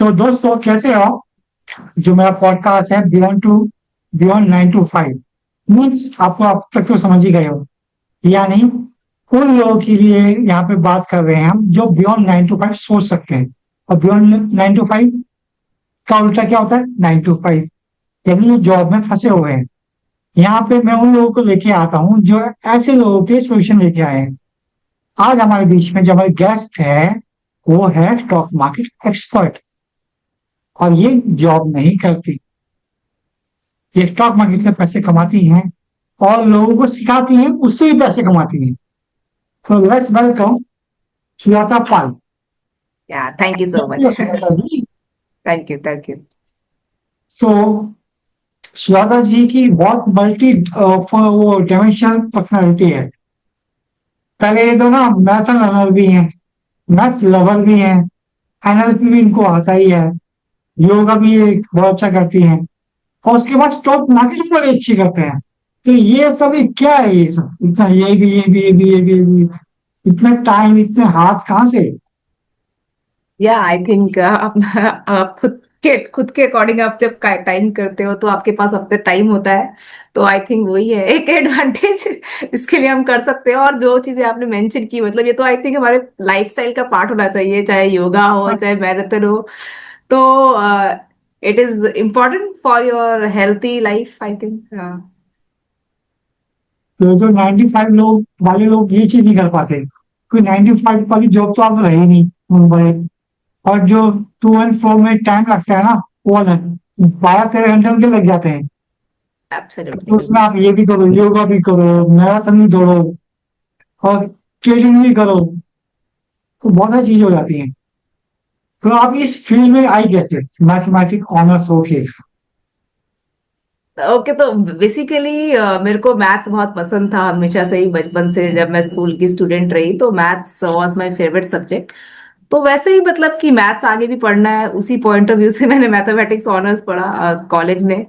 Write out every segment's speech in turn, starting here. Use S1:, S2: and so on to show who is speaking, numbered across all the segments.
S1: तो दोस्तों कैसे हो? जो मेरा पॉडकास्ट है बियॉन्ड 9 to 5 मीन्स आपको अब तक तो समझ ही गए हो। यानी उन लोगों के लिए यहाँ पे बात कर रहे हैं हम जो बियॉन्ड 9 to 5 सोच सकते हैं। और बियॉन्ड 9 to 5 का उल्टा क्या होता है? 9 to 5। यानी ये जॉब में फंसे हुए हैं। यहाँ पे मैं उन लोगों को लेके आता हूँ जो ऐसे लोगों के सोल्यूशन लेके आए हैं। आज हमारे बीच में जो हमारे गेस्ट है वो है स्टॉक मार्केट एक्सपर्ट। और ये जॉब नहीं करती, ये स्टॉक मार्केट से पैसे कमाती हैं और लोगों को सिखाती हैं, उससे भी पैसे कमाती हैं। तो let's welcome Sujata Pal.
S2: Yeah, thank you so
S1: कैसी
S2: much.
S1: हो सुजाता जी?
S2: Thank you, thank you.
S1: सो सुजाता जी की बहुत मल्टी वो डायमेंशनल पर्सनैलिटी है। पहले ये तो ना मैथ रनर भी हैं, मैथ लवर भी हैं, एनएलपी भी इनको आता ही है, योगा भी ये बहुत अच्छा करती हैं, और उसके बाद स्टॉक मार्केट बड़ी अच्छी करते हैं। तो ये सब क्या है? ये सब इतना, ये भी इतना टाइम, इतने हाथ कहाँ से?
S2: Yeah, I think अपना आप खुद के अकॉर्डिंग आप जब टाइम करते हो तो आपके पास अपने टाइम होता है। तो आई थिंक वही है एक एडवांटेज इसके लिए हम कर सकते हैं। और जो चीजें आपने मेंशन की मतलब ये तो आई थिंक हमारे लाइफस्टाइल का पार्ट होना चाहिए, चाहे योगा हो चाहे मैराथन हो। तो it is important for your healthy life I think.
S1: तो जो 95 लोग वाले लोग ये चीज नहीं कर पाते, क्योंकि 95 वाली जॉब तो आप रहे नहीं मुंबई। और जो टू एंड फ्रो में टाइम लगता है ना, वो अलग 12-13 घंटे उनके लग जाते हैं।
S2: एब्सोल्युटली,
S1: तो उसमें
S2: बिल्कुल।
S1: आप ये भी करो, योगा भी करो, मैराथन भी दौड़ो, और ट्रेडिंग भी करो, तो बहुत सारी चीजें हो जाती हैं। तो आप इस फील्ड में आई कैसे, मैथमेटिक ऑनर्स हो के?
S2: ओके, तो बेसिकली मेरे को मैथ्स बहुत पसंद था हमेशा से ही। बचपन से जब मैं स्कूल की स्टूडेंट रही तो maths was my favourite subject. तो वैसे ही मतलब कि मैथ्स आगे भी पढ़ना है, उसी पॉइंट ऑफ व्यू से मैंने मैथमेटिक्स ऑनर्स पढ़ा कॉलेज में।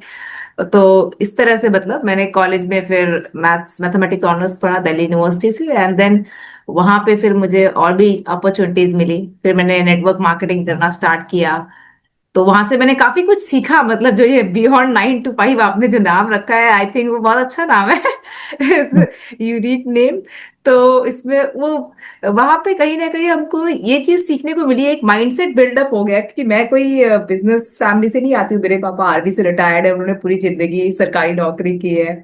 S2: तो इस तरह से मतलब मैंने कॉलेज में फिर मैथमेटिक्स ऑनर्स पढ़ा दिल्ली यूनिवर्सिटी से। एंड देन वहां पे फिर मुझे और भी अपॉर्चुनिटीज मिली, फिर मैंने नेटवर्क मार्केटिंग करना स्टार्ट किया। तो वहां से मैंने काफी कुछ सीखा। मतलब जो ये बियॉन्ड 9 to 5 आपने जो नाम रखा है आई थिंक वो बहुत अच्छा नाम है। Unique name. तो इसमें वो वहां पे कहीं ना कहीं हमको ये चीज सीखने को मिली, एक माइंडसेट बिल्डअप हो गया। क्योंकि मैं कोई बिजनेस फैमिली से नहीं आती हूँ, मेरे पापा आर्मी से रिटायर्ड है, उन्होंने पूरी जिंदगी सरकारी नौकरी की है।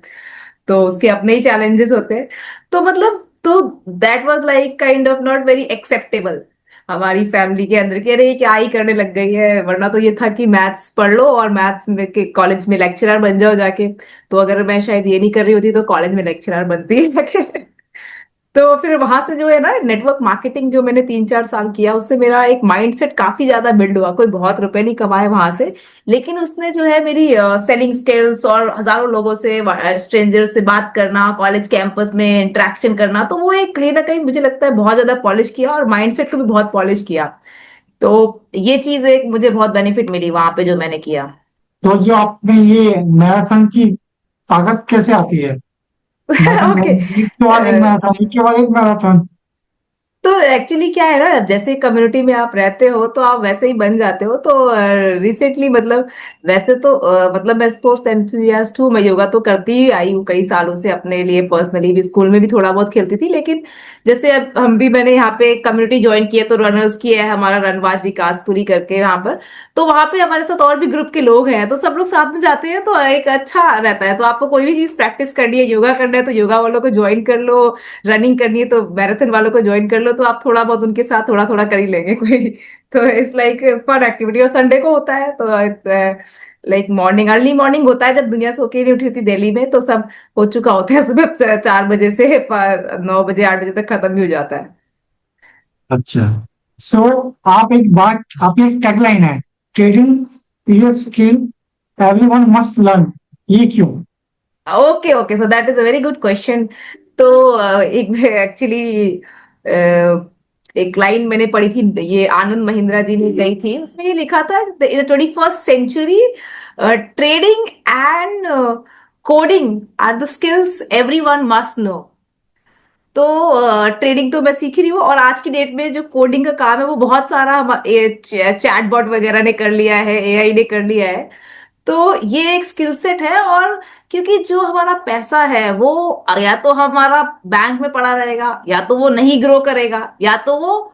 S2: तो उसके अपने ही चैलेंजेस होते हैं। तो मतलब तो that was like kind of not very acceptable हमारी फैमिली के अंदर कि अरे ये क्या ही करने लग गई है। वरना तो ये था कि मैथ्स पढ़ लो और मैथ्स में के कॉलेज में लेक्चरर बन जाओ जाके। तो अगर मैं शायद ये नहीं कर रही होती तो कॉलेज में लेक्चरर बनती जाके। तो फिर वहां से जो है ना नेटवर्क मार्केटिंग जो मैंने 3-4 साल किया, उससे मेरा एक माइंडसेट काफी ज्यादा बिल्ड हुआ। कोई बहुत रुपए नहीं कमाए वहां से, लेकिन उसने जो है मेरी सेलिंग स्किल्स और हजारों लोगों से स्ट्रेंजर से बात करना, कॉलेज कैंपस में इंटरेक्शन करना, तो वो एक कहीं ना कहीं मुझे लगता है बहुत ज्यादा पॉलिश किया और माइंडसेट को भी बहुत पॉलिश किया। तो ये चीज एक मुझे बहुत बेनिफिट मिली वहां पे जो मैंने किया।
S1: तो जो आपने ये मैराथन की ताकत कैसे आती है?
S2: ओके।
S1: मैराथन एक के बाद एक मैराथन, एक के बाद एक मैराथन।
S2: तो एक्चुअली क्या है ना, जैसे कम्युनिटी में आप रहते हो तो आप वैसे ही बन जाते हो। तो रिसेंटली मतलब वैसे तो मतलब मैं स्पोर्ट्स एंथुसियास्ट हूँ, मैं योगा तो करती ही आई हूँ कई सालों से अपने लिए पर्सनली भी। स्कूल में भी थोड़ा बहुत खेलती थी, लेकिन जैसे अब हम भी मैंने यहाँ पे कम्युनिटी ज्वाइन की है, तो रनर्स की है हमारा रनबाज विकास पूरी करके यहाँ पर। तो वहां पे हमारे साथ और भी ग्रुप के लोग हैं, तो सब लोग साथ में जाते हैं तो एक अच्छा रहता है। तो आपको कोई भी चीज प्रैक्टिस करनी है, योगा करना है तो योगा वालों को ज्वाइन कर लो, रनिंग करनी है तो मैराथन वालों को ज्वाइन कर लो, तो आप थोड़ा बहुत उनके साथ थोड़ा थोड़ा कर ही लेंगे कोई। तो इट्स लाइक फन एक्टिविटी। और संडे को होता है तो लाइक मॉर्निंग, अर्ली मॉर्निंग होता है जब दुनिया सो के नहीं उठी थी दिल्ली में, तो सब हो चुका होता है सुबह 4 बजे से 9 बजे 8 बजे तक खत्म भी हो जाता है।
S1: अच्छा। सो आप एक बात, आपकी एक टैगलाइन है, trading is a skill everyone must learn. ये क्यों?
S2: Okay okay, so that is a very good question. तो एक एक्चुअली एक लाइन मैंने पढ़ी थी, ये आनंद महिंद्रा जी ने कही थी। उसमें ये लिखा था, in the 21st century trading and coding are the skills every one must know. तो ट्रेडिंग तो मैं सीख ही रही हूँ, और आज की डेट में जो कोडिंग का काम है वो बहुत सारा चैटबॉट वगैरह ने कर लिया है, एआई ने कर लिया है। तो ये एक स्किल सेट है। और क्योंकि जो हमारा पैसा है वो या तो हमारा बैंक में पड़ा रहेगा, या तो वो नहीं ग्रो करेगा, या तो वो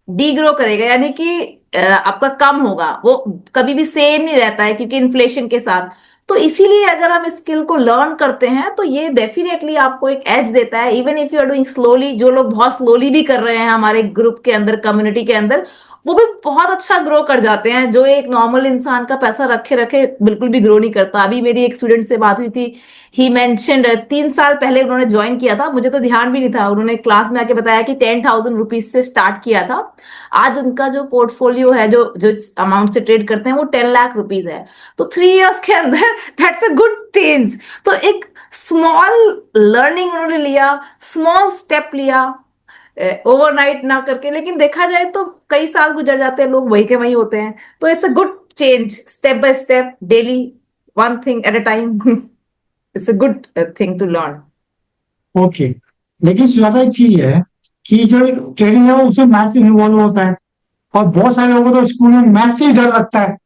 S2: डीग्रो करेगा, यानी कि आपका कम होगा, वो कभी भी सेम नहीं रहता है क्योंकि इन्फ्लेशन के साथ। तो इसीलिए अगर हम स्किल को लर्न करते हैं तो ये डेफिनेटली आपको एक एज देता है, even if you are doing slowly. जो लोग बहुत स्लोली भी कर रहे हैं हमारे ग्रुप के अंदर, कम्युनिटी के अंदर, वो भी बहुत अच्छा ग्रो कर जाते हैं, जो एक नॉर्मल इंसान का पैसा रखे रखे बिल्कुल भी ग्रो नहीं करता। अभी मेरी एक स्टूडेंट से बात हुई थी, ही मेंशन्ड 3 साल पहले उन्होंने ज्वाइन किया था, मुझे तो ध्यान भी नहीं था, उन्होंने क्लास में आके बताया कि 10,000 रुपीज से स्टार्ट किया था। आज उनका जो पोर्टफोलियो है, जो जो इस अमाउंट से ट्रेड करते हैं, वो 10 लाख रुपीज है। तो 3 इयर्स के अंदर दैट्स अ गुड चेंज। तो एक स्मॉल लर्निंग उन्होंने लिया, स्मॉल स्टेप लिया, ओवरनाइट ना करके, लेकिन देखा जाए तो कई साल गुजर जाते हैं, लोग वही के वही होते हैं। तो it's a good change, step by step, daily, one thing at a time. It's a good thing to learn.
S1: Okay. लेकिन सुजाता एक चीज है कि जो ट्रेनिंग है वो उसमें मैथ्स से इन्वॉल्व होता है, और बहुत सारे लोगों को तो स्कूल में मैथ्स से ही डर लगता है।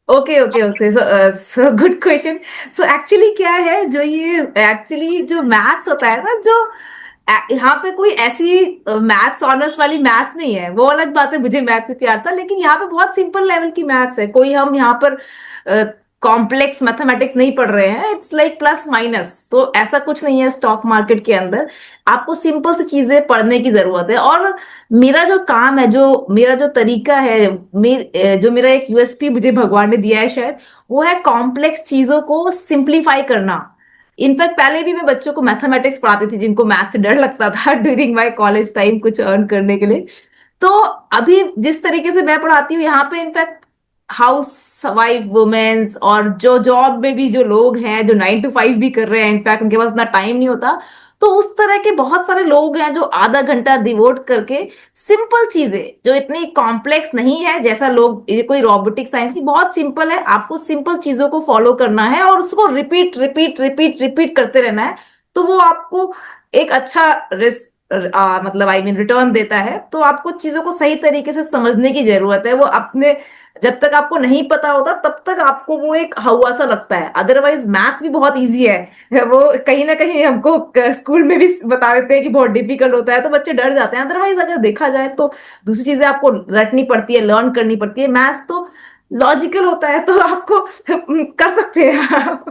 S2: Okay okay okay, so good question. So actually क्या है, जो ये एक्चुअली जो मैथ्स होता है ना, जो यहाँ पे कोई ऐसी मैथ्स ऑनर्स वाली मैथ्स नहीं है, वो अलग बात है, मुझे मैथ्स से प्यार था, लेकिन यहाँ पे बहुत सिंपल लेवल की मैथ्स है। कोई हम यहाँ पर कॉम्प्लेक्स मैथमेटिक्स नहीं पढ़ रहे हैं, इट्स लाइक प्लस माइनस। तो ऐसा कुछ नहीं है स्टॉक मार्केट के अंदर, आपको सिंपल सी चीजें पढ़ने की जरूरत है। और मेरा जो काम है, जो मेरा जो तरीका है, जो मेरा एक यूएसपी मुझे भगवान ने दिया है शायद, वो है कॉम्प्लेक्स चीजों को सिंप्लीफाई करना। इनफैक्ट पहले भी मैं बच्चों को मैथमेटिक्स पढ़ाती थी जिनको मैथ से डर लगता था ड्यूरिंग माय कॉलेज टाइम, कुछ अर्न करने के लिए। तो अभी जिस तरीके से मैं पढ़ाती हूँ यहाँ पे, इनफैक्ट हाउस वाइफ वुमेन्स, और जो जॉब में भी जो लोग हैं, जो 9 to 5 भी कर रहे हैं, इनफैक्ट उनके पास इतना टाइम नहीं होता, तो उस तरह के बहुत सारे लोग हैं जो आधा घंटा डिवोट करके सिंपल चीजें, जो इतनी कॉम्प्लेक्स नहीं है जैसा लोग, ये कोई रोबोटिक साइंस नहीं, बहुत सिंपल है, आपको सिंपल चीजों को फॉलो करना है और उसको रिपीट रिपीट रिपीट रिपीट करते रहना है। तो वो आपको एक अच्छा मतलब रिटर्न देता है। तो आपको चीजों को सही तरीके से समझने की जरूरत है। वो अपने, जब तक आपको नहीं पता होता तब तक आपको वो एक हवा सा लगता है। अदरवाइज मैथ्स भी बहुत इजी है, वो कहीं ना कहीं हमको स्कूल में भी बता देते हैं कि बहुत डिफिकल्ट होता है, तो बच्चे डर जाते हैं। अदरवाइज अगर देखा जाए तो दूसरी चीजें आपको रटनी पड़ती है, लर्न करनी पड़ती है। मैथ्स तो लॉजिकल होता है, तो आपको कर सकते हैं आप।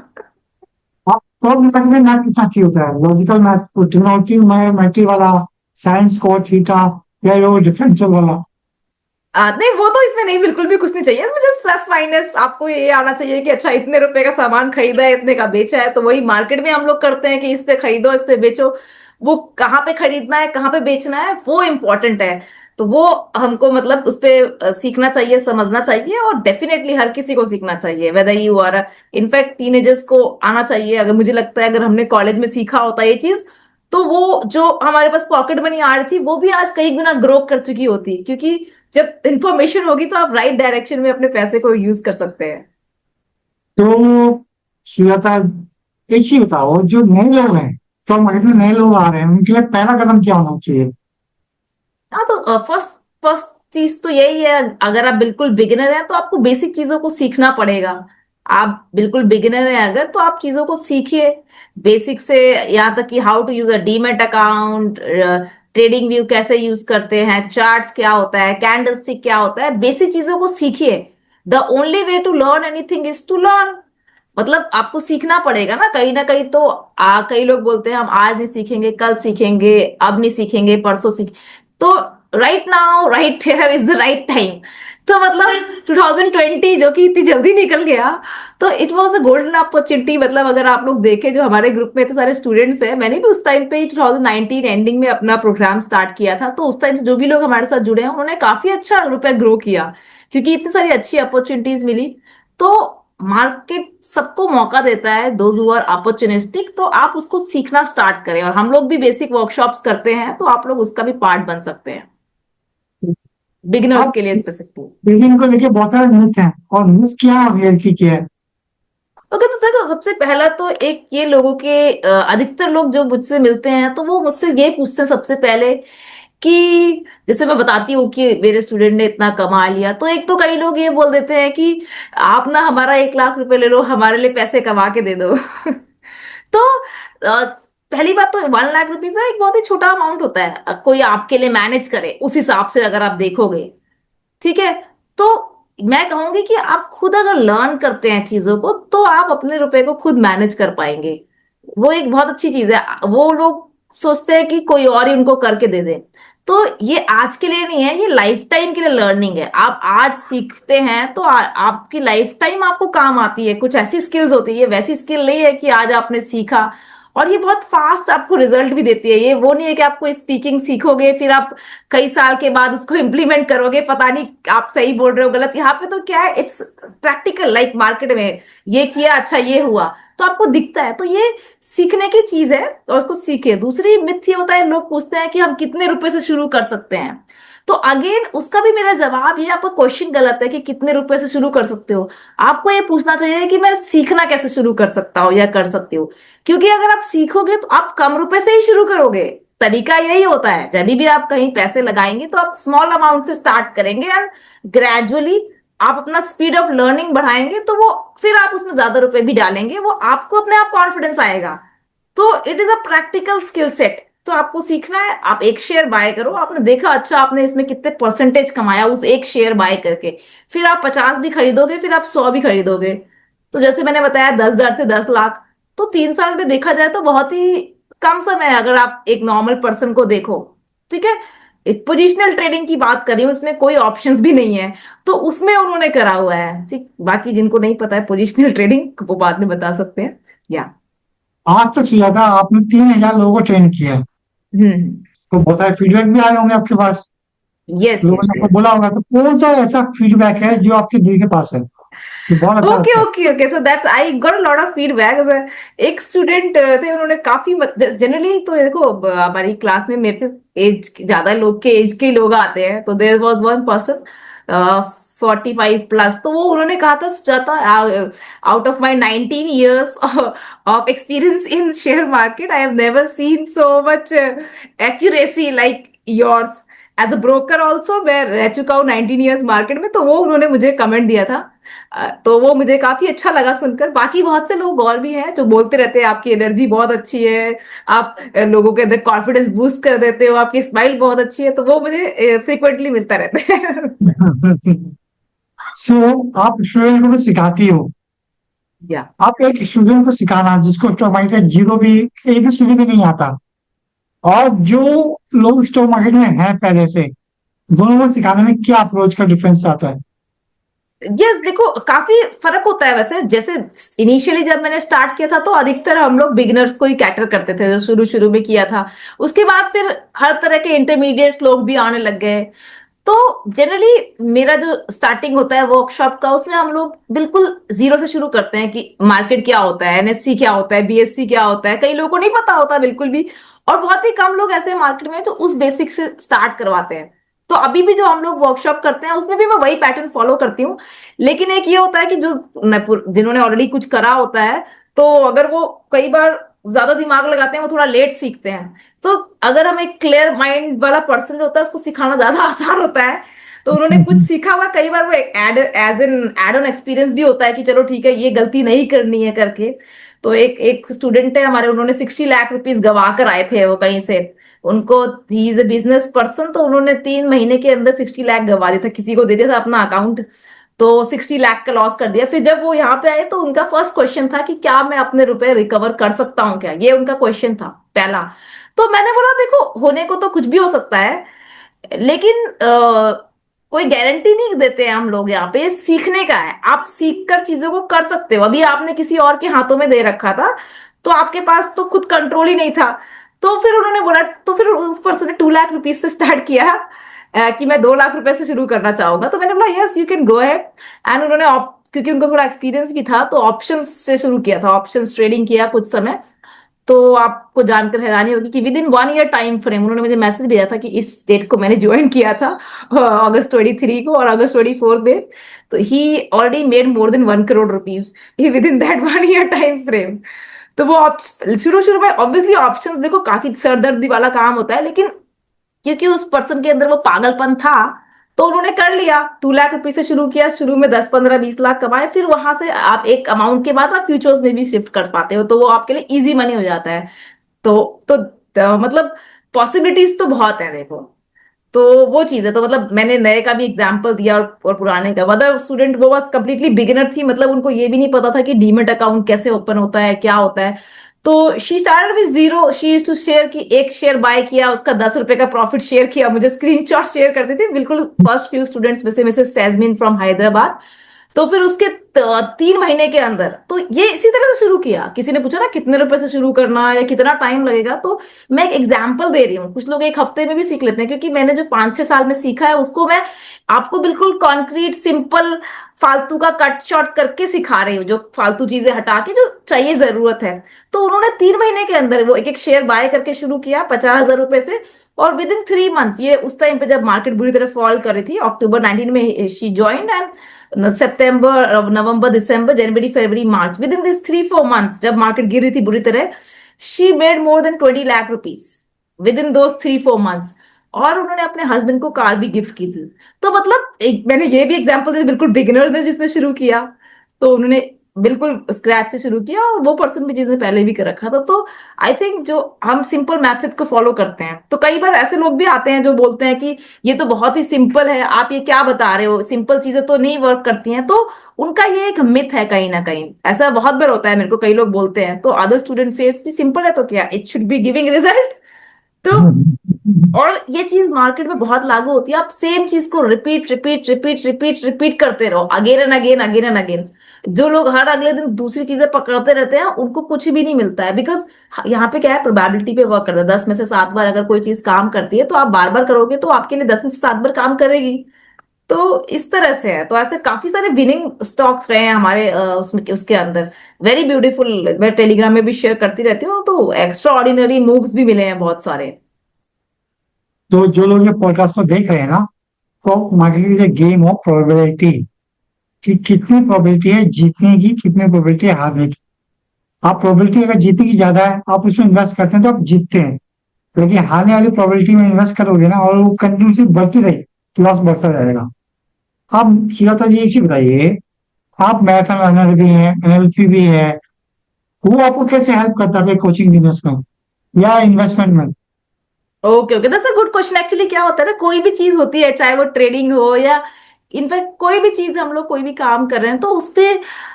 S1: आप तो मैथ में मैथ कितना चाहिए होता है, लॉजिकल मैथ, ट्रिग्नोमेट्री में मैट्री वाला, साइंस को थीटा, या वो डिफरेंशियल वाला।
S2: नहीं, वो तो इसमें नहीं, बिल्कुल भी कुछ नहीं चाहिए इसमें, जस्ट प्लस माइनस आपको ये आना चाहिए कि अच्छा इतने रुपए का सामान खरीदा है, इतने का बेचा है। तो वही मार्केट में हम लोग करते हैं कि इस पे खरीदो, इस पे बेचो। वो कहाँ पे खरीदना है, कहाँ पे बेचना है, वो इम्पोर्टेंट है। तो वो हमको मतलब उस पे सीखना चाहिए, समझना चाहिए, और डेफिनेटली हर किसी को सीखना चाहिए, whether you are, in fact teenagers को आना चाहिए। अगर मुझे लगता है अगर हमने कॉलेज में सीखा होता ये चीज, तो वो जो हमारे पास पॉकेट मनी आ रही थी वो भी आज कई गुना ग्रो कर चुकी होती, क्योंकि जब इंफॉर्मेशन होगी तो आप राइट डायरेक्शन में अपने पैसे को यूज कर सकते हैं।
S1: तो सुजाता एक ही बताओ, जो नए लोग हैं, तो मार्केट में नए लोग आ रहे हैं, उनके लिए पहला कदम क्या होना चाहिए?
S2: हाँ, तो फर्स्ट फर्स्ट चीज तो यही है, अगर आप बिल्कुल बिगिनर हैं तो आपको बेसिक चीजों को सीखना पड़ेगा। आप बिल्कुल बिगिनर हैं अगर, तो आप चीजों को सीखिए बेसिक से, यहाँ तक कि how to use a demat account, trading view कैसे यूज करते हैं, चार्ट्स क्या होता है, कैंडल स्टिक क्या होता है, बेसिक चीजों को सीखिए। The only way to learn anything is to learn. मतलब आपको सीखना पड़ेगा ना कहीं तो। कई लोग बोलते हैं हम आज नहीं सीखेंगे, कल सीखेंगे, अब नहीं सीखेंगे, परसों सीख। तो right now, right here is the right time. तो मतलब 2020 जो कि इतनी जल्दी निकल गया, तो it was a golden opportunity. मतलब अगर आप लोग देखें, जो हमारे ग्रुप में इतने सारे स्टूडेंट्स हैं, मैंने भी उस टाइम पे 2019 एंडिंग में अपना प्रोग्राम स्टार्ट किया था, तो उस टाइम से जो भी लोग हमारे साथ जुड़े हैं उन्होंने काफी अच्छा रुपए ग्रो किया, क्योंकि इतनी सारी अच्छी अपॉर्चुनिटीज मिली। तो मार्केट सबको मौका देता है, दोज हु आर अपॉर्चुनिस्टिक, तो आप उसको सीखना स्टार्ट करें। और हम लोग भी बेसिक वर्कशॉप्स करते हैं, तो आप लोग उसका भी पार्ट बन सकते हैं, बिगिनर्स
S1: अब
S2: के लिए स्पेसिफिकली।
S1: बिल्डिंग को लेके बहुत सारे मिथ हैं, और मिथ क्या है, रियलिटी क्या है?
S2: ओके, तो देखो सबसे पहला तो एक ये लोगों के अधिकतर लोग जो मुझसे मिलते हैं तो वो मुझसे ये पूछते हैं सबसे पहले कि जैसे मैं बताती हूँ कि मेरे स्टूडेंट ने इतना कमा लिया, तो एक तो कई लोग ये बोल देते हैं कि आप ना हमारा 1 लाख रुपए ले लो, हमारे लिए पैसे कमा के दे दो। तो अ, पहली बात तो 1 लाख रुपीज ना एक बहुत ही छोटा अमाउंट होता है, कोई आपके लिए मैनेज करे उस हिसाब से अगर आप देखोगे, ठीक है। तो मैं कहूंगी कि आप खुद अगर लर्न करते हैं चीजों को तो आप अपने रुपए को खुद मैनेज कर पाएंगे। वो एक बहुत अच्छी चीज है। वो लोग सोचते हैं कि कोई और ही उनको करके दे दे। तो ये आज के लिए नहीं है, ये लाइफ टाइम के लिए लर्निंग है। आप आज सीखते हैं तो आपकी लाइफ टाइम आपको काम आती है। कुछ ऐसी स्किल्स होती है, वैसी स्किल नहीं है कि आज आपने सीखा और ये बहुत फास्ट आपको रिजल्ट भी देती है। ये वो नहीं है कि आपको स्पीकिंग सीखोगे फिर आप कई साल के बाद उसको इम्प्लीमेंट करोगे, पता नहीं आप सही बोल रहे हो गलत। यहाँ पे तो क्या है, इट्स प्रैक्टिकल, लाइक मार्केट में ये किया, अच्छा ये हुआ, तो आपको दिखता है। तो ये सीखने की चीज है और उसको सीखे। दूसरी मिथ ये होता है, लोग पूछते हैं कि हम कितने रुपए से शुरू कर सकते हैं। तो अगेन उसका भी मेरा जवाब, ये आपका क्वेश्चन गलत है कि कितने रुपए से शुरू कर सकते हो। आपको ये पूछना चाहिए कि मैं सीखना कैसे शुरू कर सकता हूँ या कर सकती हूँ। क्योंकि अगर आप सीखोगे तो आप कम रुपए से ही शुरू करोगे। तरीका यही होता है, जब भी आप कहीं पैसे लगाएंगे तो आप स्मॉल अमाउंट से स्टार्ट करेंगे एंड ग्रेजुअली आप अपना स्पीड ऑफ लर्निंग बढ़ाएंगे तो वो फिर आप उसमें ज्यादा रुपए भी डालेंगे, वो आपको अपने आप कॉन्फिडेंस आएगा। तो it is a practical skill set. तो आपको सीखना है, आप एक शेयर बाय करो, आपने देखा अच्छा आपने इसमें कितने परसेंटेज कमाया उस एक शेयर बाय करके, फिर आप 50 भी खरीदोगे, फिर आप 100 भी खरीदोगे। तो जैसे मैंने बताया 10,000 से 10 लाख, तो 3 साल में देखा जाए तो बहुत ही कम समय है अगर आप एक नॉर्मल पर्सन को देखो, ठीक है। एक पोजिशनल ट्रेडिंग की बात करी हूँ, उसमें कोई ऑप्शंस भी नहीं है, तो उसमें उन्होंने करा हुआ है। ठीक, बाकी जिनको नहीं पता है पोजिशनल ट्रेडिंग वो बाद में बता सकते हैं या।
S1: आज तक सुना था आपने 3,000 लोगों को ट्रेन किया है,
S2: हम्म।
S1: तो बहुत सारे फीडबैक भी आए होंगे आपके पास,
S2: यस
S1: लोगों
S2: यस
S1: ने आपको
S2: यस।
S1: बोला होगा, तो कौन सा ऐसा फीडबैक है जो आपके दिल के पास है, ये बहुत अच्छा
S2: ओके
S1: लगता है।
S2: Okay okay, so that's I got lot of feedback. एक स्टूडेंट थे, उन्होंने काफी जनरली तो देखो हमारी क्लास में मेरे से एज ज्यादा लोग के एज के लोग आते हैं, तो there was one person 45 plus, तो वो उन्होंने कहा था Sujata, out of my 19 years of experience in share market I have never seen so much accuracy like yours. As a broker also मैं रह चुका हूँ 19 years मार्केट में, तो वो उन्होंने मुझे कमेंट दिया था। तो वो मुझे काफी अच्छा लगा सुनकर। बाकी बहुत से लोग और भी हैं जो बोलते रहते हैं आपकी एनर्जी बहुत अच्छी है, आप लोगों के अंदर कॉन्फिडेंस बूस्ट कर देते हो, आपकी स्माइल बहुत अच्छी है, तो वो मुझे फ्रिक्वेंटली मिलता रहता है।
S1: सो आप स्टूडेंट को भी सिखाती हो,
S2: या
S1: आप एक स्टूडेंट को सिखाना जिसको स्टॉक मार्केट का जीरो भी एबीसीडी भी नहीं आता, और जो लोग स्टॉक मार्केट में हैं पहले से, दोनों को सिखाने में क्या अप्रोच का डिफरेंस आता है?
S2: यस, देखो काफी फर्क होता है वैसे। जैसे इनिशियली जब मैंने स्टार्ट किया था तो अधिकतर हम लोग बिगिनर्स को ही कैटर करते थे, जो शुरू शुरू में किया था। उसके बाद फिर हर तरह के इंटरमीडिएट लोग भी आने लग गए। तो जनरली मेरा जो स्टार्टिंग होता है वर्कशॉप का, उसमें हम लोग बिल्कुल जीरो से शुरू करते हैं कि मार्केट क्या होता है, एनएससी क्या होता है, बीएससी क्या होता है। कई लोगों को नहीं पता होता बिल्कुल भी, और बहुत ही कम लोग ऐसे मार्केट में हैं जो उस बेसिक से स्टार्ट करवाते हैं। तो अभी भी जो हम लोग वर्कशॉप करते हैं उसमें भी मैं वही पैटर्न फॉलो करती हूँ। लेकिन एक ये होता है कि जो जिन्होंने ऑलरेडी कुछ करा होता है, तो अगर वो कई बार ज्यादा दिमाग लगाते हैं, वो थोड़ा लेट सीखते हैं। तो अगर हम एक क्लियर माइंड वाला पर्सन जो होता है उसको सिखाना ज्यादा आसान होता है। तो उन्होंने कुछ सीखा हुआ, कई बार वो add as an add-on experience भी होता है कि चलो ठीक है ये गलती नहीं करनी है करके। तो एक एक स्टूडेंट है हमारे, उन्होंने 60 लाख रुपीज गवा कर आए थे वो कहीं से। उनको, he is a business person, तो उन्होंने 3 महीने के अंदर 60 लाख गवा दिया था, किसी को दे दिया था अपना अकाउंट। तो 60 लाख का लॉस कर दिया। फिर जब वो यहाँ पे आए तो उनका फर्स्ट क्वेश्चन था कि क्या मैं अपने रुपए रिकवर कर सकता हूँ क्या, ये उनका क्वेश्चन था पहला। तो मैंने बोला देखो होने को तो कुछ भी हो सकता है, लेकिन कोई गारंटी नहीं देते हैं हम लोग। यहाँ पे ये सीखने का है, आप सीख कर चीजों को कर सकते हो। अभी आपने किसी और के हाथों में दे रखा था तो आपके पास तो खुद कंट्रोल ही नहीं था। तो फिर उन्होंने बोला, तो फिर उस पर्सन ने 2 लाख रुपीज से स्टार्ट किया कि मैं 2 लाख रुपए से शुरू करना चाहूंगा। तो मैंने बोला यस यू कैन गो है। एंड उन्होंने क्योंकि उनको थोड़ा एक्सपीरियंस भी था तो ऑप्शंस से शुरू किया था, ऑप्शंस ट्रेडिंग किया कुछ समय। तो आपको जानकर हैरानी होगी कि with in 1 year time frame उन्होंने मुझे मैसेज भेजा था कि इस डेट को मैंने ज्वाइन किया था, अगस्त 23 को, और अगस्त 24 में तो he already made more than 1 crore rupees within that 1 year time frame. तो वो शुरू शुरू में ऑब्वियसली ऑप्शन देखो काफी सरदर्दी वाला काम होता है, लेकिन क्योंकि उस पर्सन के अंदर वो पागलपन था तो उन्होंने कर लिया। 2 लाख रुपए से शुरू किया, शुरू में 10 15 20 लाख कमाए, फिर वहां से आप एक अमाउंट के बाद आप फ्यूचर्स में भी शिफ्ट कर पाते हो, तो वो आपके लिए इजी मनी हो जाता है। तो मतलब पॉसिबिलिटीज तो बहुत है देखो। तो वो चीज है, तो मतलब मैंने नए का भी एग्जांपल दिया और पुराने का, मतलब स्टूडेंट वो बस कंप्लीटली बिगिनर थी, मतलब उनको ये भी नहीं पता था कि डीमेट अकाउंट कैसे ओपन होता है, क्या होता है। तो she started with zero, she used to share कि एक शेयर बाय किया, उसका 10 रुपए का प्रॉफिट शेयर किया, मुझे स्क्रीनशॉट शेयर करते थे बिल्कुल फर्स्ट फ्यू स्टूडेंट्स में से मिसेस सैजमिन फ्रॉम हैदराबाद। तो फिर उसके 3 महीने के अंदर तो ये इसी तरह से शुरू किया। किसी ने पूछा ना कितने रुपए से शुरू करना है या कितना टाइम लगेगा, तो मैं एक एग्जाम्पल दे रही हूँ। कुछ लोग एक हफ्ते में भी सीख लेते हैं, क्योंकि मैंने जो 5 6 साल में सीखा है उसको मैं आपको बिल्कुल कॉन्क्रीट सिंपल फालतू का कट शॉर्ट करके सिखा रही हूँ, जो फालतू चीजें हटा के जो चाहिए जरूरत है। तो उन्होंने 3 महीने के अंदर वो एक एक शेयर बाय करके शुरू किया 50,000 रुपए से, और विद इन 3 मंथ्स, ये उस टाइम पे जब मार्केट बुरी तरह फॉल कर रही थी, अक्टूबर 19 में she join, and September November December January February March, with in this 3 4 months जब मार्केट गिर रही थी बुरी तरह, she made more then 20 lakh rupees with in those 3 4 months. और उन्होंने अपने हस्बैंड को कार भी गिफ्ट की थी। तो मतलब मैंने ये भी एग्जांपल दी, बिल्कुल बिगिनर ने जिसने शुरू किया, तो उन्होंने बिल्कुल स्क्रैच से शुरू किया, और वो पर्सन भी जिसने पहले भी कर रखा था। तो आई थिंक जो हम सिंपल मेथड्स को फॉलो करते हैं, तो कई बार ऐसे लोग भी आते हैं जो बोलते हैं कि ये तो बहुत ही सिंपल है, आप ये क्या बता रहे हो, सिंपल चीजें तो नहीं वर्क करती हैं। तो उनका ये एक मिथ है कहीं ना कहीं, ऐसा बहुत बार होता है, मेरे को कई लोग बोलते हैं। तो अदर स्टूडेंट से सिंपल है तो क्या, it should be giving result. तो और ये चीज मार्केट में बहुत लागू होती है, आप सेम चीज को repeat repeat repeat repeat repeat करते रहो again and again again and again. जो लोग हर अगले दिन दूसरी चीजें पकड़ते रहते हैं उनको कुछ भी नहीं मिलता है, बिकॉज यहाँ पे क्या है, प्रोबेबिलिटी पे वर्क करता है। 10 में से 7 बार अगर कोई चीज काम करती है तो आप बार बार करोगे तो आपके लिए 10 में से 7 बार काम करेगी। तो इस तरह से है। तो ऐसे काफी सारे विनिंग स्टॉक्स रहे हैं हमारे उसमें उसके अंदर, वेरी ब्यूटीफुल। मैं टेलीग्राम में भी शेयर करती रहती हूँ, तो एक्स्ट्रा ऑर्डिनरी मूव्स भी मिले हैं बहुत सारे।
S1: तो जो लोग ये पॉडकास्ट को देख रहे हैं ना, तो market is game of probability, कि कितनी प्रोबेबिलिटी है जीतने की, कितनी प्रोबेबिलिटी है हारने की। आप प्रोबेबिलिटी अगर जीतने की ज्यादा है, आप उसमें इन्वेस्ट करते हैं तो आप जीतते हैं। लेकिन हारने वाली प्रोबेबिलिटी में इन्वेस्ट करोगे ना, और वो कंटिन्यूसली बढ़ती रही, तो लॉस बढ़ता जाएगा। आप सुजाता जी एक ही बताइए, आप मैराथन रनर भी हैं, एनएलपी भी है, वो आपको कैसे हेल्प करता है कोचिंग बिजनेस में या इन्वेस्टमेंट में?
S2: Okay okay, that's a good question. Actually क्या होता है ना, कोई भी चीज होती है, चाहे वो ट्रेडिंग हो या इनफैक्ट कोई भी चीज, हम लोग कोई भी काम कर रहे हैं तो उसपे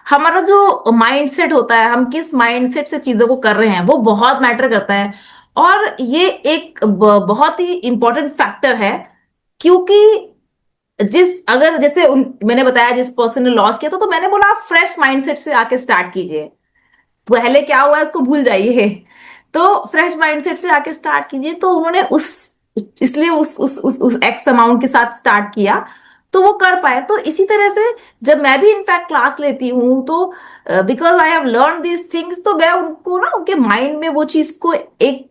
S2: हमारा जो माइंडसेट होता है, हम किस माइंडसेट से चीजों को कर रहे हैं, वो बहुत मैटर करता है। और ये एक बहुत ही इंपॉर्टेंट फैक्टर है, क्योंकि अगर जैसे मैंने बताया जिस पर्सन ने लॉस किया था, तो मैंने बोला आप फ्रेश माइंडसेट से आके स्टार्ट कीजिए, पहले क्या हुआ है उसको भूल जाइए। तो फ्रेश माइंडसेट से आके स्टार्ट कीजिए। तो उन्होंने इसलिए उस एक्स अमाउंट के साथ स्टार्ट किया, तो वो कर पाए। तो इसी तरह से जब मैं भी इनफैक्ट क्लास लेती हूँ, तो because I have learn these things, तो मैं उनको ना उनके माइंड में वो चीज को एक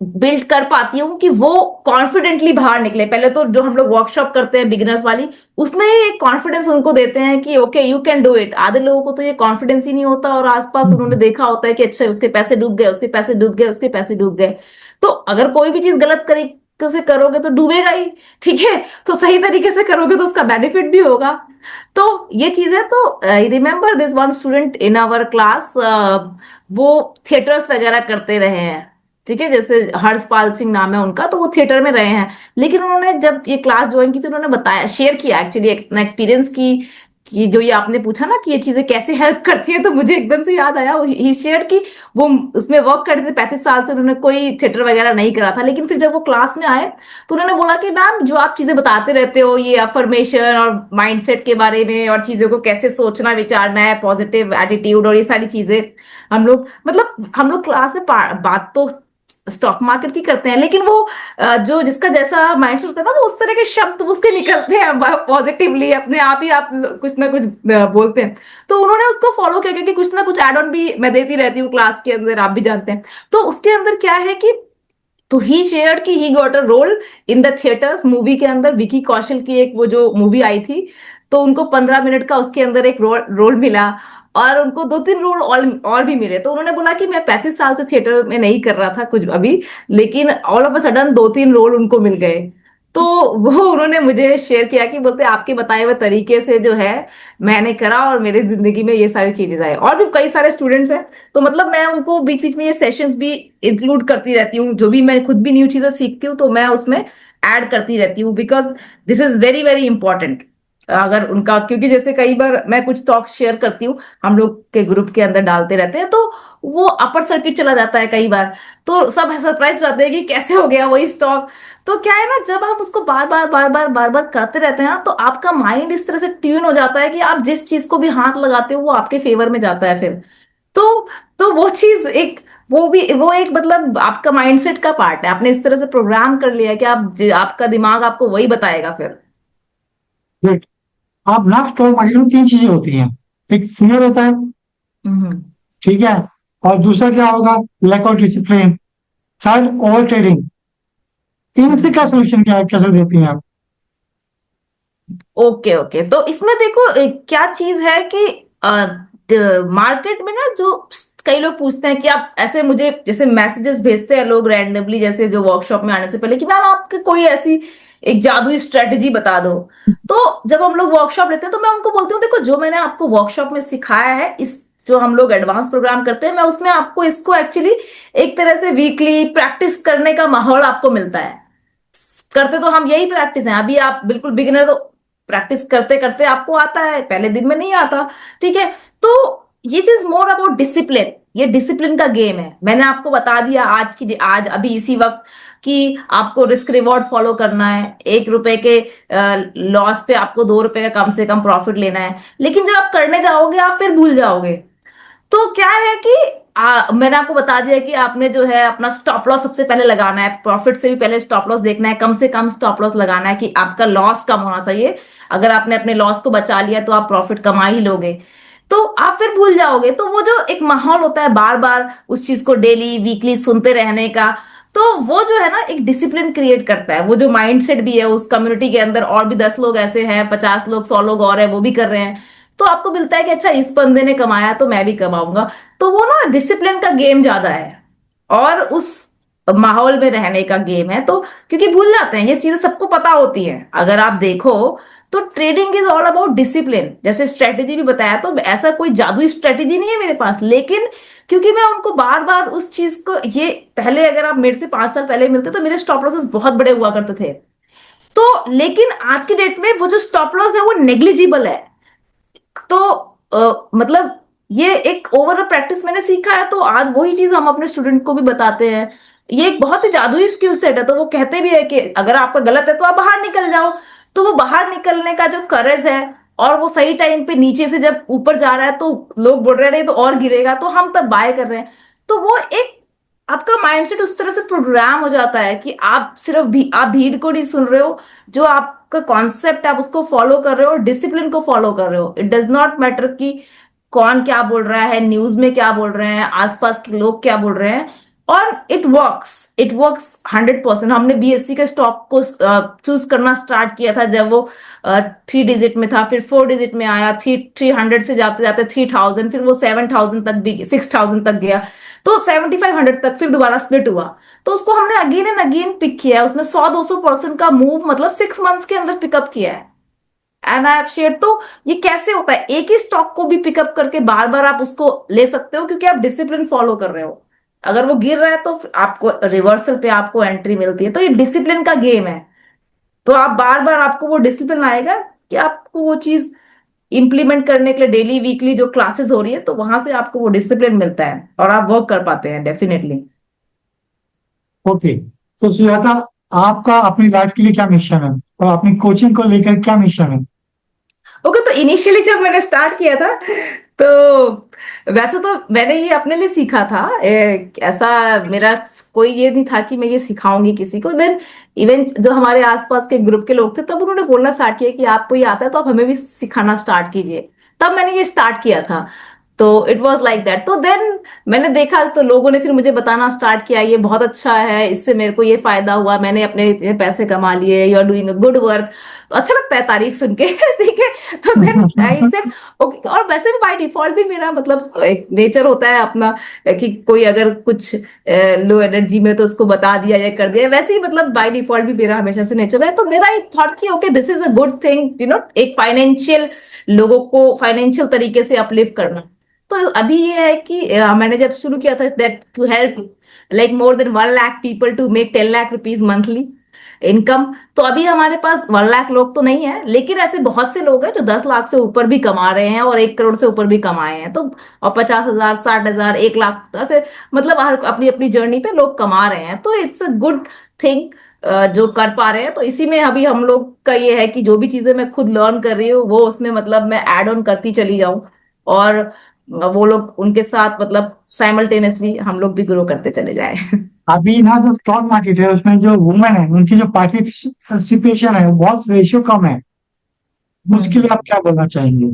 S2: बिल्ड कर पाती हूँ कि वो कॉन्फिडेंटली बाहर निकले। पहले तो जो हम लोग वर्कशॉप करते हैं बिगिनर्स वाली, उसमें एक कॉन्फिडेंस उनको देते हैं कि okay you can do it. आधे लोगों को तो ये कॉन्फिडेंस ही नहीं होता, और आसपास उन्होंने देखा होता है कि अच्छा उसके पैसे डूब गए, उसके पैसे डूब गए, उसके पैसे डूब गए। तो अगर कोई भी चीज गलत तरीके से करोगे तो डूबेगा ही, ठीक है। तो सही तरीके से करोगे तो उसका बेनिफिट भी होगा। तो ये चीज है। तो I remember this one student in our class, वो थिएटर्स वगैरह करते रहे हैं, ठीक है, जैसे हर्षपाल सिंह नाम है उनका, तो वो थिएटर में रहे हैं। लेकिन उन्होंने जब ये क्लास ज्वाइन की तो उन्होंने बताया, शेयर किया एक्चुअली अपना एक्सपीरियंस कि जो ये आपने पूछा ना कि ये चीजें कैसे हेल्प करती है, तो मुझे एकदम से याद आया। ही शेयर कि वो उसमें वर्क करते थे 35 साल से, उन्होंने कोई थिएटर वगैरह नहीं करा था। लेकिन फिर जब वो क्लास में आए तो उन्होंने बोला कि मैम जो आप चीजें बताते रहते हो, ये अफर्मेशन और माइंडसेट के बारे में, और चीजों को कैसे सोचना विचारना है, पॉजिटिव एटीट्यूड और ये सारी चीजें, हम लोग क्लास में बात तो स्टॉक मार्केट की करते हैं, लेकिन वो जो जिसका जैसा माइंडसेट होता है ना, वो उस तरह के शब्द उसके निकलते हैं पॉजिटिवली, अपने आप ही आप कुछ ना कुछ बोलते हैं। तो उन्होंने उसको फॉलो किया, क्योंकि कुछ ना कुछ एड ऑन भी मैं देती रहती हूँ क्लास के अंदर, आप भी जानते हैं। तो उसके अंदर क्या है कि, तो ही शेयर्ड कि he got a role in the theatres movie के अंदर। विकी कौशल की एक वो जो मूवी आई थी, तो उनको 15 मिनट का उसके अंदर एक रोल रोल मिला, और उनको 2-3 रोल और भी मिले। तो उन्होंने बोला कि मैं 35 साल से थिएटर में नहीं कर रहा था कुछ अभी, लेकिन all of a sudden 2-3 role उनको मिल गए। तो वो उन्होंने मुझे शेयर किया कि बोलते आपके बताए हुए तरीके से जो है मैंने करा, और मेरी जिंदगी में ये सारी चीजें आए। और भी कई सारे स्टूडेंट्स हैं, तो मतलब मैं उनको बीच बीच में ये सेशंस भी इंक्लूड करती रहती हूँ। जो भी मैं खुद भी न्यू चीजें सीखती हूँ तो मैं उसमें ऐड करती रहती हूँ, because this is very very important. अगर उनका, क्योंकि जैसे कई बार मैं कुछ टॉक शेयर करती हूँ, हम लोग के ग्रुप के अंदर डालते रहते हैं, तो वो अपर सर्किट चला जाता है कई बार, तो सब सरप्राइज हो जाते हैं कि कैसे हो गया वही स्टॉक। तो क्या है ना, जब आप उसको बार बार बार बार बार बार करते रहते हैं ना, तो आपका माइंड इस तरह से ट्यून हो जाता है कि आप जिस चीज को भी हाथ लगाते हो वो आपके फेवर में जाता है फिर। तो तो वो चीज एक, वो भी वो एक मतलब आपका माइंडसेट का पार्ट है। आपने इस तरह से प्रोग्राम कर लिया है कि आपका दिमाग आपको वही बताएगा फिर।
S1: ग्रेट। आप ना स्टॉक मार्केट में 3 चीजें होती हैं। एक फियर होता है,
S2: हम्म।
S1: ठीक है, और दूसरा क्या होगा, lack of discipline, third over trading. इनसे क्या सोल्यूशन, क्या क्या देती हैं आप?
S2: ओके ओके, तो इसमें देखो क्या चीज है कि मार्केट में ना, जो कई लोग पूछते हैं कि आप ऐसे, मुझे जैसे मैसेजेस भेजते हैं लोग रैंडमली, जैसे जो वर्कशॉप में आने से पहले, कि मैम आपके कोई ऐसी एक जादुई स्ट्रेटेजी बता दो। तो जब हम लोग वर्कशॉप लेते हैं तो मैं उनको बोलती हूँ, देखो जो मैंने आपको वर्कशॉप में सिखाया है, इस जो हम लोग एडवांस प्रोग्राम करते हैं, मैं उसमें आपको इसको एक्चुअली एक तरह से वीकली प्रैक्टिस करने का माहौल आपको मिलता है। करते तो हम यही प्रैक्टिस है, अभी आप बिल्कुल बिगिनर, तो प्रैक्टिस करते करते आपको आता है, पहले दिन में नहीं आता। ठीक है। तो ये इज मोर अबाउट डिसिप्लिन, ये डिसिप्लिन का गेम है। मैंने आपको बता दिया आज अभी इसी वक्त कि आपको रिस्क रिवॉर्ड फॉलो करना है, 1 रुपए के लॉस पे आपको 2 रुपए का कम से कम प्रॉफिट लेना है। लेकिन जब आप करने जाओगे आप फिर भूल जाओगे। तो क्या है कि मैंने आपको बता दिया कि आपने जो है अपना स्टॉप लॉस सबसे पहले लगाना है, प्रॉफिट से भी पहले स्टॉप लॉस देखना है, कम से कम स्टॉप लॉस लगाना है कि आपका लॉस कम होना चाहिए। अगर आपने अपने लॉस को बचा लिया तो आप प्रॉफिट कमा ही लोगे। तो आप फिर भूल जाओगे। तो वो जो एक माहौल होता है बार बार उस चीज को डेली वीकली सुनते रहने का, तो वो जो है ना एक डिसिप्लिन क्रिएट करता है। वो जो माइंडसेट भी है उस कम्युनिटी के अंदर, और भी 10 लोग ऐसे हैं, 50 लोग, 100 लोग और है वो भी कर रहे हैं, तो आपको मिलता है कि अच्छा इस बंदे ने कमाया तो मैं भी कमाऊंगा। तो वो ना डिसिप्लिन का गेम ज्यादा है, और उस माहौल में रहने का गेम है। तो क्योंकि भूल जाते हैं, ये चीजें सबको पता होती हैं। अगर आप देखो तो trading is all about discipline. जैसे स्ट्रेटेजी भी बताया, तो ऐसा कोई जादुई स्ट्रेटेजी नहीं है मेरे पास, लेकिन क्योंकि मैं उनको बार बार उस चीज को, ये पहले अगर आप मेरे से 5 साल पहले मिलते तो मेरे स्टॉप लॉसेस बहुत बड़े हुआ करते थे। तो लेकिन आज के डेट में वो जो स्टॉप लॉस है वो नेग्लिजिबल है। तो मतलब ये एक ओवर प्रैक्टिस मैंने सीखा है, तो आज वही चीज हम अपने स्टूडेंट को भी बताते हैं। ये एक बहुत ही जादुई स्किल सेट है। तो वो कहते भी है कि अगर आपका गलत है तो आप बाहर निकल जाओ। तो वो बाहर निकलने का जो करेज है, और वो सही टाइम पे नीचे से जब ऊपर जा रहा है तो लोग बोल रहे हैं नहीं तो और गिरेगा, तो हम तब बाय कर रहे हैं। तो वो एक आपका माइंडसेट उस तरह से प्रोग्राम हो जाता है कि आप सिर्फ आप भीड़ को नहीं सुन रहे हो, जो आपका कॉन्सेप्ट आप उसको फॉलो कर रहे हो और डिसिप्लिन को फॉलो कर रहे हो। इट डज नॉट मैटर कि कौन क्या बोल रहा है, न्यूज में क्या बोल रहे हैं, आसपास के लोग क्या बोल रहे हैं। और इट वर्क्स 100%। हमने बीएससी के स्टॉक को चूज करना स्टार्ट किया था जब वो 3 डिजिट में था, फिर 4 डिजिट में आया, 300 से जाते जाते 3000, फिर वो 7000 तक भी, 6000 तक गया, तो 7500 तक फिर दोबारा स्प्लिट हुआ। तो उसको हमने अगेन एंड अगेन पिक किया है, उसमें 100-200% का मूव मतलब 6 मंथ्स के अंदर पिकअप किया है। And I have share. तो ये कैसे होता है, एक ही स्टॉक को भी पिकअप करके बार बार आप उसको ले सकते हो, क्योंकि आप डिसिप्लिन फॉलो कर रहे हो। अगर वो गिर रहा है तो आपको रिवर्सल पे आपको एंट्री मिलती है। तो ये डिसिप्लिन का गेम है। तो आप बार बार, आपको वो डिसिप्लिन आएगा कि आपको वो चीज इंप्लीमेंट करने के लिए डेली वीकली जो क्लासेस हो रही है, तो वहां से आपको वो डिसिप्लिन मिलता है और आप वर्क कर पाते हैं डेफिनेटली।
S1: ओके, तो सुजाता, आपका अपनी लाइफ के लिए क्या मिशन है और अपनी कोचिंग को लेकर क्या मिशन है?
S2: ओके, तो इनिशियली जब मैंने स्टार्ट किया था तो वैसे तो मैंने ये अपने लिए सीखा था, ऐसा मेरा कोई ये नहीं था कि मैं ये सिखाऊंगी किसी को। देन इवन जो हमारे आसपास के ग्रुप के लोग थे, तब उन्होंने बोलना स्टार्ट किया कि आपको ये आता है तो आप हमें भी सिखाना स्टार्ट कीजिए। तब मैंने ये स्टार्ट किया था। तो इट वाज लाइक दैट। तो देन मैंने देखा तो लोगों ने फिर मुझे बताना स्टार्ट किया ये बहुत अच्छा है, इससे मेरे को ये फायदा हुआ, मैंने अपने इतने पैसे कमा लिए, you are doing a good work. तो अच्छा लगता है तारीफ सुन के ठीक है। तो देन आई सेड ओके। और वैसे भी बाय डिफॉल्ट भी मेरा मतलब एक नेचर होता है अपना, कि कोई अगर कुछ लो एनर्जी में तो उसको बता दिया या कर दिया, वैसे ही मतलब बाय डिफॉल्ट भी मेरा हमेशा से नेचर है। तो देन आई थॉट कि okay this is a good thing, you know, एक फाइनेंशियल लोगों को फाइनेंशियल तरीके से अपलिफ्ट करना। तो अभी ये है कि मैंने जब शुरू किया था that to help like more than 1 lakh people to make 10 lakh rupees monthly income. तो अभी हमारे पास 1 लाख लोग तो नहीं है, लेकिन ऐसे बहुत से लोग हैं जो 10 लाख से ऊपर भी कमा रहे हैं और 1 करोड़ से ऊपर भी कमाए हैं। तो और 50,000, 60,000, 1 लाख, तो ऐसे मतलब हर अपनी अपनी जर्नी पे लोग कमा रहे हैं। तो इट्स अ गुड थिंग जो कर पा रहे हैं। तो इसी में अभी हम लोग का ये है कि जो भी चीजें मैं खुद लर्न कर रही हूँ वो उसमें मतलब मैं ऐड ऑन करती चली जाऊं, और वो लोग उनके साथ मतलब साइमल्टेनियसली हम लोग भी ग्रो करते चले जाए।
S1: अभी ना जो स्टॉक मार्केट है उसमें जो वुमेन है उनकी जो पार्टिसिपेशन है वो बहुत रेशियो कम है। उसके लिए आप क्या बोलना चाहेंगे?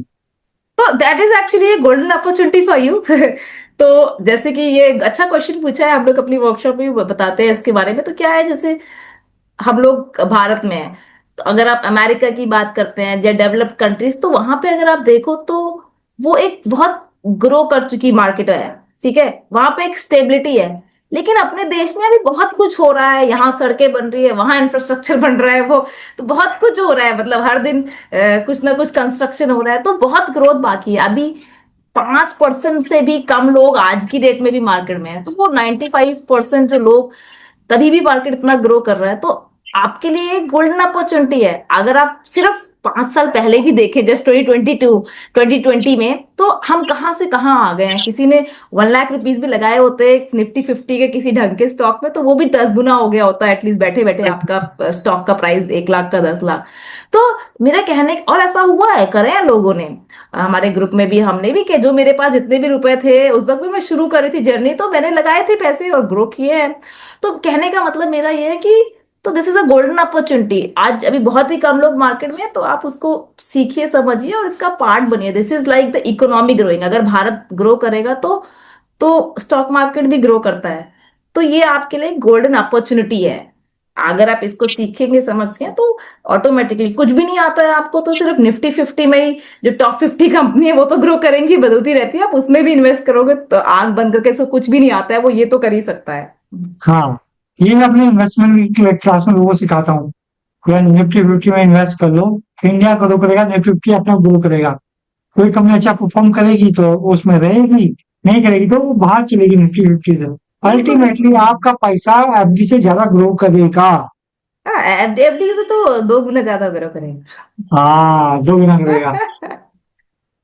S2: तो that is actually A golden opportunity for you. तो जैसे कि ये अच्छा क्वेश्चन पूछा है, हम लोग अपनी वर्कशॉप में भी बताते हैं इसके बारे में। तो क्या है, जैसे हम लोग भारत में हैं, तो अगर आप अमेरिका की बात करते हैं या डेवलप्ड कंट्रीज, तो वहां पे अगर आप देखो तो वो एक बहुत ग्रो कर चुकी मार्केट है। ठीक है, वहां पे एक स्टेबिलिटी है। लेकिन अपने देश में अभी बहुत कुछ हो रहा है, यहाँ सड़कें बन रही है, वहां इंफ्रास्ट्रक्चर बन रहा है, वो तो बहुत कुछ हो रहा है, मतलब हर दिन कुछ ना कुछ कंस्ट्रक्शन हो रहा है। तो बहुत ग्रोथ बाकी है अभी। 5% से भी कम लोग आज की डेट में भी मार्केट में है। तो वो 95% जो लोग, तभी भी मार्केट इतना ग्रो कर रहा है। तो आपके लिए एक गोल्डन अपॉर्चुनिटी है। अगर आप सिर्फ 5 साल पहले भी देखें, जस्ट 2020 में, तो हम कहाँ से कहाँ आ गए हैं। किसी ने 1 लाख रुपीज भी लगाए होते निफ्टी 50 के किसी ढंग के स्टॉक में, तो वो भी 10 गुना हो गया होता है एटलीस्ट बैठे बैठे आपका स्टॉक का प्राइस 1 लाख का 10 लाख। तो मेरा कहने, और ऐसा हुआ है, करे हैं लोगों ने, हमारे ग्रुप में भी, हमने भी, कि जो मेरे पास जितने भी रुपए थे उस वक्त भी मैं शुरू कर रही थी जर्नी, तो मैंने लगाए थे पैसे और ग्रो किए हैं। तो कहने का मतलब मेरा ये है कि तो this is a golden opportunity. आज अभी बहुत ही कम लोग मार्केट में है, तो आप उसको सीखिए, समझिए और इसका पार्ट बनिए। This is like the economy growing. अगर भारत ग्रो करेगा तो स्टॉक मार्केट भी ग्रो करता है। तो ये आपके लिए गोल्डन अपॉर्चुनिटी है। अगर आप इसको सीखेंगे, समझेंगे, तो ऑटोमेटिकली कुछ भी नहीं आता है आपको, तो सिर्फ निफ्टी 50 में ही जो टॉप 50 कंपनी है वो तो ग्रो करेंगी, बदलती रहती है, आप उसमें भी इन्वेस्ट करोगे तो आंख बंद करके इसको कुछ भी नहीं आता है, वो ये तो कर ही सकता है।
S1: हाँ, ये मैं अपने इन्वेस्टमेंट क्लास में लोगों को सिखाता हूँ। या निफ्टी 50 में इन्वेस्ट कर लो, इंडिया ग्रो करेगा, निफ्टी 50 अपना ग्रो करेगा। कोई कंपनी अच्छा परफॉर्म करेगी तो वो उसमें रहेगी, नहीं करेगी तो वो बाहर चलेगी निफ्टी 50 से।
S2: बिल्कुल इस
S1: अल्टीमेटली आपका पैसा एफडी से ज्यादा ग्रो करेगा।
S2: एफडी से तो 2 गुना ज्यादा ग्रो
S1: हाँ, जो भी ना करेगा।
S2: करेगा।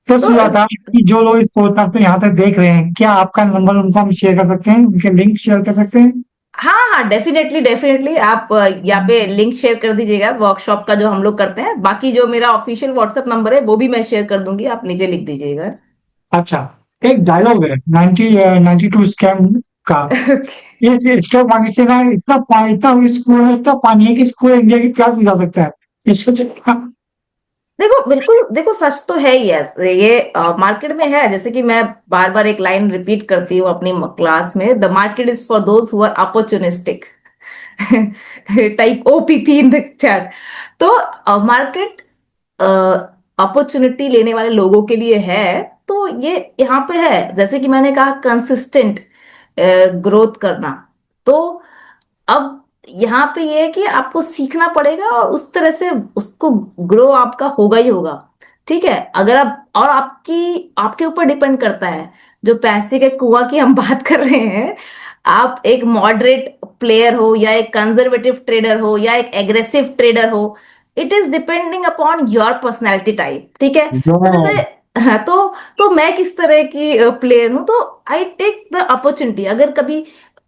S1: तो
S2: तो
S1: सुजाता, कि जो लोग इस पॉडकास्ट को यहाँ तक देख रहे हैं, क्या आपका नंबर उनको हम शेयर कर सकते हैं, उनके लिंक शेयर कर सकते हैं?
S2: हाँ हाँ, डेफिनेटली डेफिनेटली, आप यहाँ पे लिंक शेयर कर दीजिएगा वर्कशॉप का जो हम लोग करते हैं। बाकी जो मेरा ऑफिशियल व्हाट्सएप नंबर है वो भी मैं शेयर कर दूंगी, आप नीचे लिख दीजिएगा।
S1: अच्छा, एक डायलॉग है 92 स्कैम का। ये स्टॉक मार्केट से ना इतना पानी है कि इस पूरे इंडिया की प्यास बुझा सकता है। ये सोच।
S2: देखो, बिल्कुल देखो, सच तो है ही है ये, मार्केट में है। जैसे कि मैं बार बार एक लाइन रिपीट करती हूँ अपनी क्लास में, the market is for those who are opportunistic. Type OPP in the chat. तो मार्केट अपॉर्चुनिटी लेने वाले लोगों के लिए है। तो ये यहाँ पे है, जैसे कि मैंने कहा, कंसिस्टेंट ग्रोथ करना। तो अब यहाँ पे ये है कि आपको सीखना पड़ेगा और उस तरह से उसको ग्रो आपका होगा ही होगा। ठीक है, अगर आप, और आपकी आपके ऊपर डिपेंड करता है। जो पैसे के कुआं की हम बात कर रहे हैं, आप एक मॉडरेट प्लेयर हो या एक कंजर्वेटिव ट्रेडर हो या एक एग्रेसिव ट्रेडर हो, it is depending upon your personality type. ठीक है, तो जैसे, हाँ, तो मैं किस तरह की प्लेयर हूं, तो आई टेक द अपॉर्चुनिटी। अगर कभी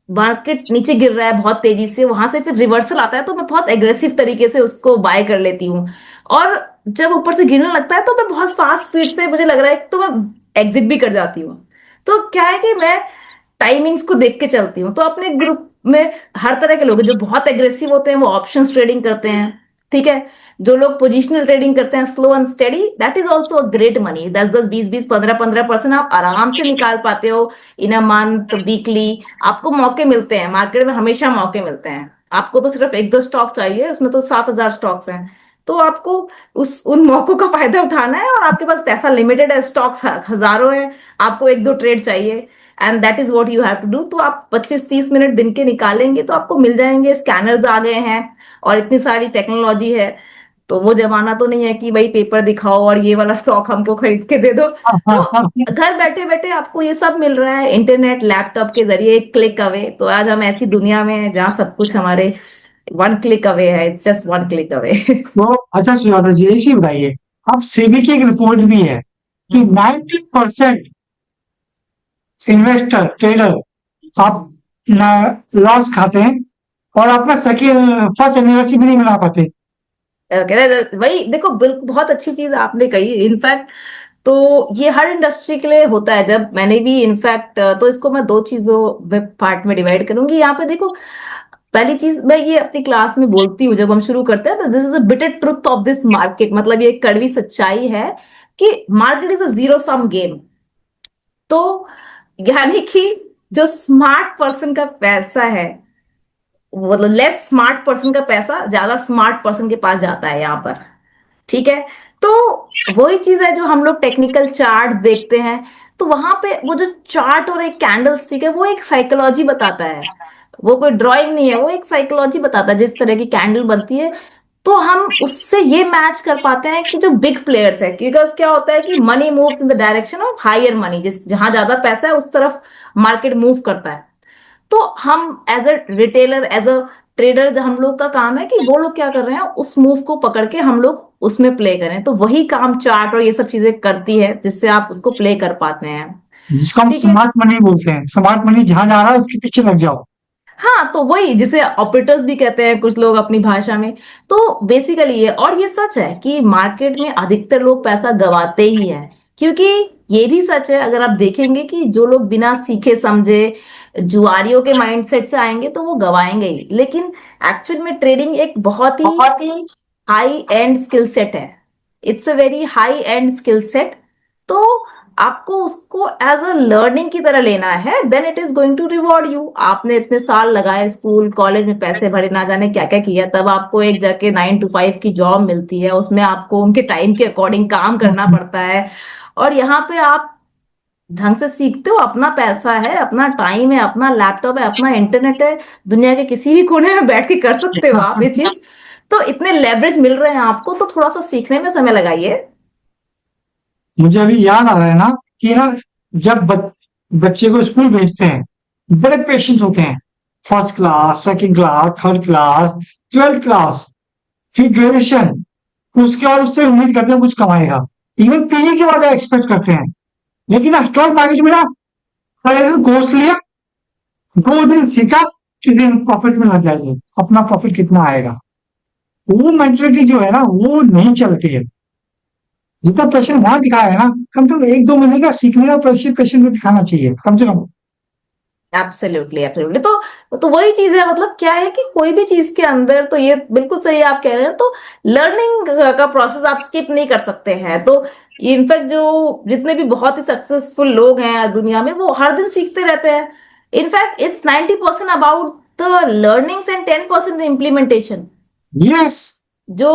S2: मार्केट नीचे गिर रहा है बहुत तेजी से, वहां से फिर रिवर्सल आता है, तो मैं बहुत एग्रेसिव तरीके से उसको बाय कर लेती हूँ। और जब ऊपर से गिरने लगता है तो मैं बहुत फास्ट स्पीड से, मुझे लग रहा है तो मैं एग्जिट भी कर जाती हूँ। तो क्या है कि मैं टाइमिंग्स को देख के चलती हूँ। तो अपने ग्रुप में हर तरह के लोग हैं। जो बहुत एग्रेसिव होते हैं वो ऑप्शंस ट्रेडिंग करते हैं, ठीक है। जो लोग पोजिशनल ट्रेडिंग करते हैं, slow and steady, that is also a great money. 10-10, 20-20, 15-15% आप आराम से निकाल पाते हो इन अ मंथ, वीकली। आपको मौके मिलते हैं, मार्केट में हमेशा मौके मिलते हैं। आपको तो सिर्फ एक दो स्टॉक चाहिए, उसमें तो 7,000 स्टॉक्स हैं। तो आपको उस उन मौकों का फायदा उठाना है, और आपके पास पैसा लिमिटेड है, स्टॉक्स हजारों हैं, आपको एक दो ट्रेड चाहिए, and that is what you have to do. तो आप 25-30 मिनट दिन के निकालेंगे तो आपको मिल जाएंगे। स्कैनर्स आ गए हैं और इतनी सारी टेक्नोलॉजी है। तो वो जमाना तो नहीं है कि भाई पेपर दिखाओ और ये वाला स्टॉक हमको खरीद के दे दो। तो घर बैठे बैठे आपको ये सब मिल रहा है, इंटरनेट, लैपटॉप के जरिए, एक क्लिक अवे। तो आज हम ऐसी दुनिया में हैं जहाँ सब कुछ हमारे वन क्लिक अवे है। It's just one click away.
S1: तो अच्छा सुजाता जी, एक चीज बताइए, अब सेबी की एक रिपोर्ट भी है कि 90% इन्वेस्टर ट्रेडर आप लॉस खाते हैं और अपना सेकेंड फर्स्ट एनिवर्सरी भी नहीं मना पाते।
S2: वही देखो, बिल्कुल बहुत अच्छी चीज आपने कही इनफैक्ट। तो ये हर इंडस्ट्री के लिए होता है। जब मैंने भी इनफैक्ट, तो इसको मैं दो चीजों में पार्ट में डिवाइड करूंगी। यहाँ पे देखो, पहली चीज मैं ये अपनी क्लास में बोलती हूँ जब हम शुरू करते हैं, तो this is a bitter truth of this market. मतलब ये एक कड़वी सच्चाई है कि market is a zero sum game. तो यानी कि जो स्मार्ट पर्सन का पैसा है, मतलब लेस स्मार्ट पर्सन का पैसा ज्यादा स्मार्ट पर्सन के पास जाता है यहाँ पर, ठीक है। तो वही चीज है जो हम लोग टेक्निकल चार्ट देखते हैं। तो वहां पे वो जो चार्ट और एक कैंडल स्टिक है, वो एक साइकोलॉजी बताता है। वो कोई ड्राइंग नहीं है, वो एक साइकोलॉजी बताता है जिस तरह की कैंडल बनती है। तो हम उससे ये मैच कर पाते हैं कि जो बिग प्लेयर्स है, बिकॉज क्या होता है कि money moves in the direction of higher money. जिस जहां ज्यादा पैसा है उस तरफ मार्केट मूव करता है। तो हम as a retailer, as a trader, जो हम लोग का काम है कि वो लोग क्या कर रहे हैं, उस मूव को पकड़ के हम लोग उसमें प्ले करें। तो वही काम चार्ट और ये सब चीजें करती है, जिससे आप उसको प्ले कर पाते हैं,
S1: जिसको हम
S2: ठीक है।
S1: स्मार्ट मनी बोलते हैं। स्मार्ट मनी जहां जा रहा है उसके पीछे लग जाओ।
S2: हाँ, तो वही जिसे ऑपरेटर्स भी कहते हैं कुछ लोग अपनी भाषा में। तो बेसिकली ये, और ये सच है कि मार्केट में अधिकतर लोग पैसा गवाते ही हैं। क्योंकि ये भी सच है, अगर आप देखेंगे कि जो लोग बिना सीखे समझे जुआरियों के माइंडसेट से आएंगे तो वो गवाएंगे ही। लेकिन एक्चुअल में ट्रेडिंग एक बहुत ही
S1: बहुत ही
S2: हाई एंड स्किल सेट है। It's a very high and skill set. तो आपको उसको एज अ लर्निंग की तरह लेना है, then it is going to reward you. आपने इतने साल लगाए, स्कूल कॉलेज में पैसे भरे, ना जाने क्या क्या किया, तब आपको एक जाके 9 to 5 की जॉब मिलती है। उसमें आपको उनके टाइम के अकॉर्डिंग काम करना पड़ता है। और यहाँ पे आप ढंग से सीखते हो, अपना पैसा है, अपना टाइम है, अपना लैपटॉप है, अपना इंटरनेट है। दुनिया के किसी भी कोने में बैठ के कर सकते हो आप ये चीज। तो इतने लेवरेज मिल रहे हैं आपको, तो थोड़ा सा सीखने में समय लगाइए।
S1: मुझे अभी याद आ रहा है ना कि ना, जब बच्चे को स्कूल भेजते हैं, बड़े पेशेंस होते हैं। First class, second class, third class, twelfth class, फिर ग्रेजुएशन, उसके बाद उससे उम्मीद करते हैं कुछ कमाएगा। इवन पीजी के बाद एक्सपेक्ट करते हैं। लेकिन ना स्टॉक मार्केट में ना, पहले दिन कोर्स लिया, 2 दिन सीखा, 3 दिन प्रॉफिट में लग जाएंगे। अपना प्रॉफिट कितना आएगा, वो मेंटेलिटी जो है ना, वो नहीं चलती है। जितना प्रेशर वहां दिखाया है ना, कम से कम 1-2 महीने का सीखने का प्रेशर पेशेंट को दिखाना चाहिए कम से कम।
S2: Absolutely, absolutely. तो वही चीज है, मतलब क्या है कि कोई भी चीज के अंदर, तो ये बिल्कुल सही आप कह रहे हैं। तो लर्निंग का प्रोसेस आप स्किप नहीं कर सकते हैं। तो इनफैक्ट जो जितने भी बहुत ही सक्सेसफुल लोग हैं दुनिया में, वो हर दिन सीखते रहते हैं। In fact it's 90% about the learnings and 10% the implementation.
S1: Yes.
S2: जो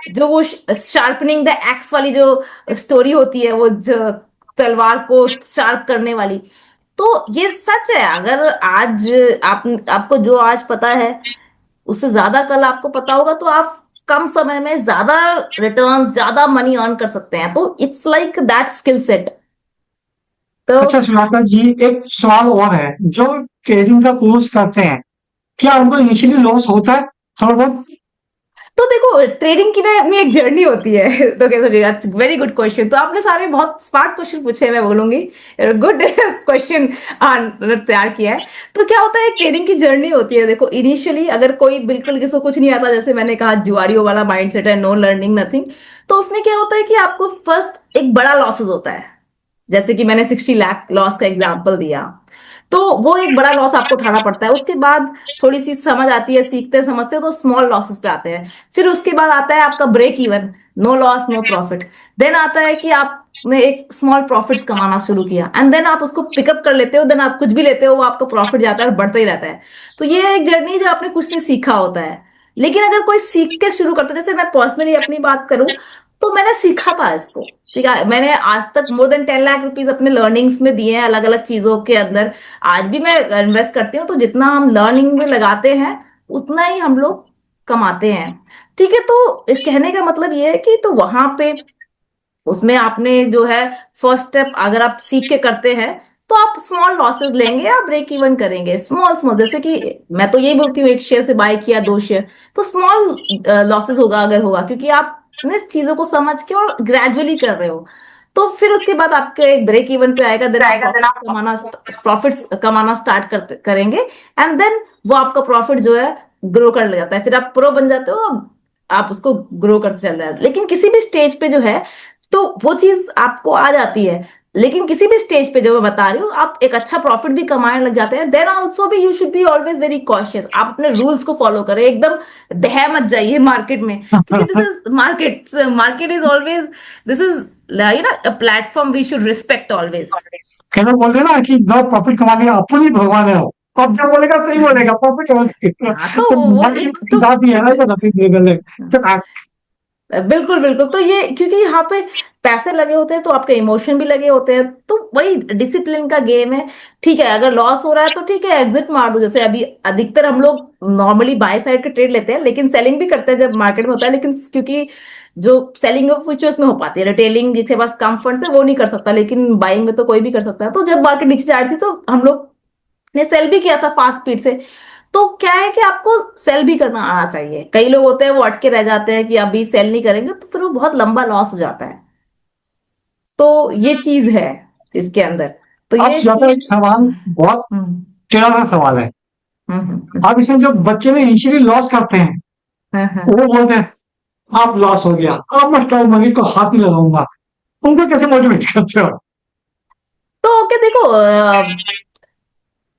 S2: जो वो शार्पनिंग द एक्स वाली जो स्टोरी होती है, वो जो तलवार को शार्प करने वाली। तो ये सच है। अगर आज आप आपको जो आज पता है, उससे ज्यादा कल आपको पता होगा, तो आप कम समय में ज्यादा रिटर्न्स, ज्यादा मनी अर्न कर सकते हैं। तो it's like that skill set. तो
S1: अच्छा सुनाता जी, एक सवाल और है। जो ट्रेडिंग का कोर्स करते हैं, क्या उनको इनिशियली लॉस होता है थोड़ा बहुत?
S2: तो देखो, ट्रेडिंग की ना अपनी एक जर्नी होती है। तो कैसे, वेरी गुड क्वेश्चन। तो आपने सारे बहुत स्मार्ट क्वेश्चन पूछे, मैं बोलूंगी गुड क्वेश्चन तैयार किया है। तो क्या होता है, ट्रेडिंग की जर्नी होती है। देखो, इनिशियली अगर कोई बिल्कुल किसी को कुछ नहीं आता, जैसे मैंने कहा जुआरियों वाला माइंडसेट है, नो लर्निंग नथिंग। तो उसमें क्या होता है कि आपको फर्स्ट एक बड़ा लॉसेस होता है। जैसे कि मैंने 60 लाख लॉस का एग्जांपल दिया, तो वो एक बड़ा लॉस आपको उठाना पड़ता है। उसके बाद थोड़ी सी समझ आती है, सीखते समझते हैं, तो स्मॉल लॉसेस पे आते हैं। फिर उसके बाद आता है आपका break even, no loss no profit. Then आता है कि आपने एक स्मॉल प्रॉफिट्स कमाना शुरू किया, एंड देन आप उसको पिकअप कर लेते हो, देन आप कुछ भी लेते हो वो आपका प्रॉफिट जाता है और बढ़ता ही रहता है। तो ये एक जर्नी जो आपने कुछ नहीं सीखा होता है। लेकिन अगर कोई सीख के शुरू करता है, जैसे मैं पर्सनली अपनी बात करूं, तो मैंने सीखा था इसको। ठीक है, मैंने आज तक मोर देन 10 लाख रुपीज अपने लर्निंग्स में दिए हैं, अलग अलग चीजों के अंदर। आज भी मैं इन्वेस्ट करती हूँ, तो जितना हम लर्निंग में लगाते हैं उतना ही हम लोग कमाते हैं। ठीक है, तो इस कहने का मतलब ये है कि तो वहां पे उसमें आपने जो है फर्स्ट स्टेप अगर आप सीख के करते हैं, तो आप स्मॉल लॉसेस लेंगे, आप ब्रेक इवन करेंगे स्मॉल स्मॉल। जैसे कि मैं तो यही बोलती हूँ, एक शेयर से बाय किया, 2 शेयर, तो स्मॉल लॉसेस होगा अगर होगा, क्योंकि आपने चीजों को समझ के और ग्रेजुअली कर रहे हो। तो फिर उसके बाद आपके एक ब्रेक इवन पे आएगा, देन आप प्रॉफिट्स कमाना स्टार्ट करेंगे, एंड देन वो आपका प्रॉफिट जो है ग्रो कर ले जाता है। फिर आप प्रो बन जाते हो, आप उसको ग्रो करते चल रहे हैं। लेकिन किसी भी स्टेज पे जो है, तो वो चीज आपको आ जाती है। लेकिन किसी भी स्टेज पे जो मैं बता रही हूँ, आप एक अच्छा प्रॉफिट भी कमाने लग जाते हैं, देन ऑल्सो भी you should be always very cautious. आप अपने रूल्स को फॉलो करें, एकदम बह मत जाइए मार्केट में, क्योंकि this is market, market is always, this is a platform we should respect always.
S1: कहते बोलते हैं ना कि दो प्रॉफिट कमाने का अपन ही भगवान है वो। तो अब जब बोलेगा सही बोलेगा, प्रॉफिट है।
S2: हाँ, तो
S1: तो
S2: वो
S1: मार्केट
S2: एक
S1: में
S2: तो
S1: सिद्धांत ही है ना, तो नथिंग गलत है। तो
S2: बिल्कुल बिल्कुल, तो ये क्योंकि यहाँ पे पैसे लगे होते हैं, तो आपके इमोशन भी लगे होते हैं, तो वही डिसिप्लिन का गेम है। ठीक है, अगर लॉस हो रहा है तो ठीक है, एग्जिट मार दो। जैसे अभी अधिकतर हम लोग नॉर्मली बाय साइड के ट्रेड लेते हैं, लेकिन सेलिंग भी करते हैं जब मार्केट में होता है। लेकिन क्योंकि जो सेलिंग ऑफ फ्यूचर्स में हो पाती है, रिटेलिंग जिसके पास कम फंड्स है वो नहीं कर सकता, लेकिन बाइंग में तो कोई भी कर सकता है। तो जब मार्केट नीचे जा रही थी, तो हम लोग ने सेल भी किया था फास्ट स्पीड से। तो क्या है कि आपको सेल भी करना आना चाहिए। कई लोग होते हैं वो अटके रह जाते हैं कि अभी सेल नहीं करेंगे, तो फिर वो बहुत लंबा लॉस हो जाता है। तो ये चीज है इसके अंदर, तो
S1: अब
S2: ये
S1: ज्यादा एक
S2: चीज।
S1: सवाल बहुत
S2: हम्म
S1: टेढ़ा सा सवाल है।
S2: हम्म हम्म
S1: अब इसमें जब बच्चे में इनिशियली लॉस करते हैं,
S2: हम्म।
S1: वो बोलते हैं आप लॉस हो गया, अब मैं स्टॉक मार्केट को हाथ नहीं लगाऊंगा। उनको कैसे मोटिवेट करते हो?
S2: तो क्या देखो,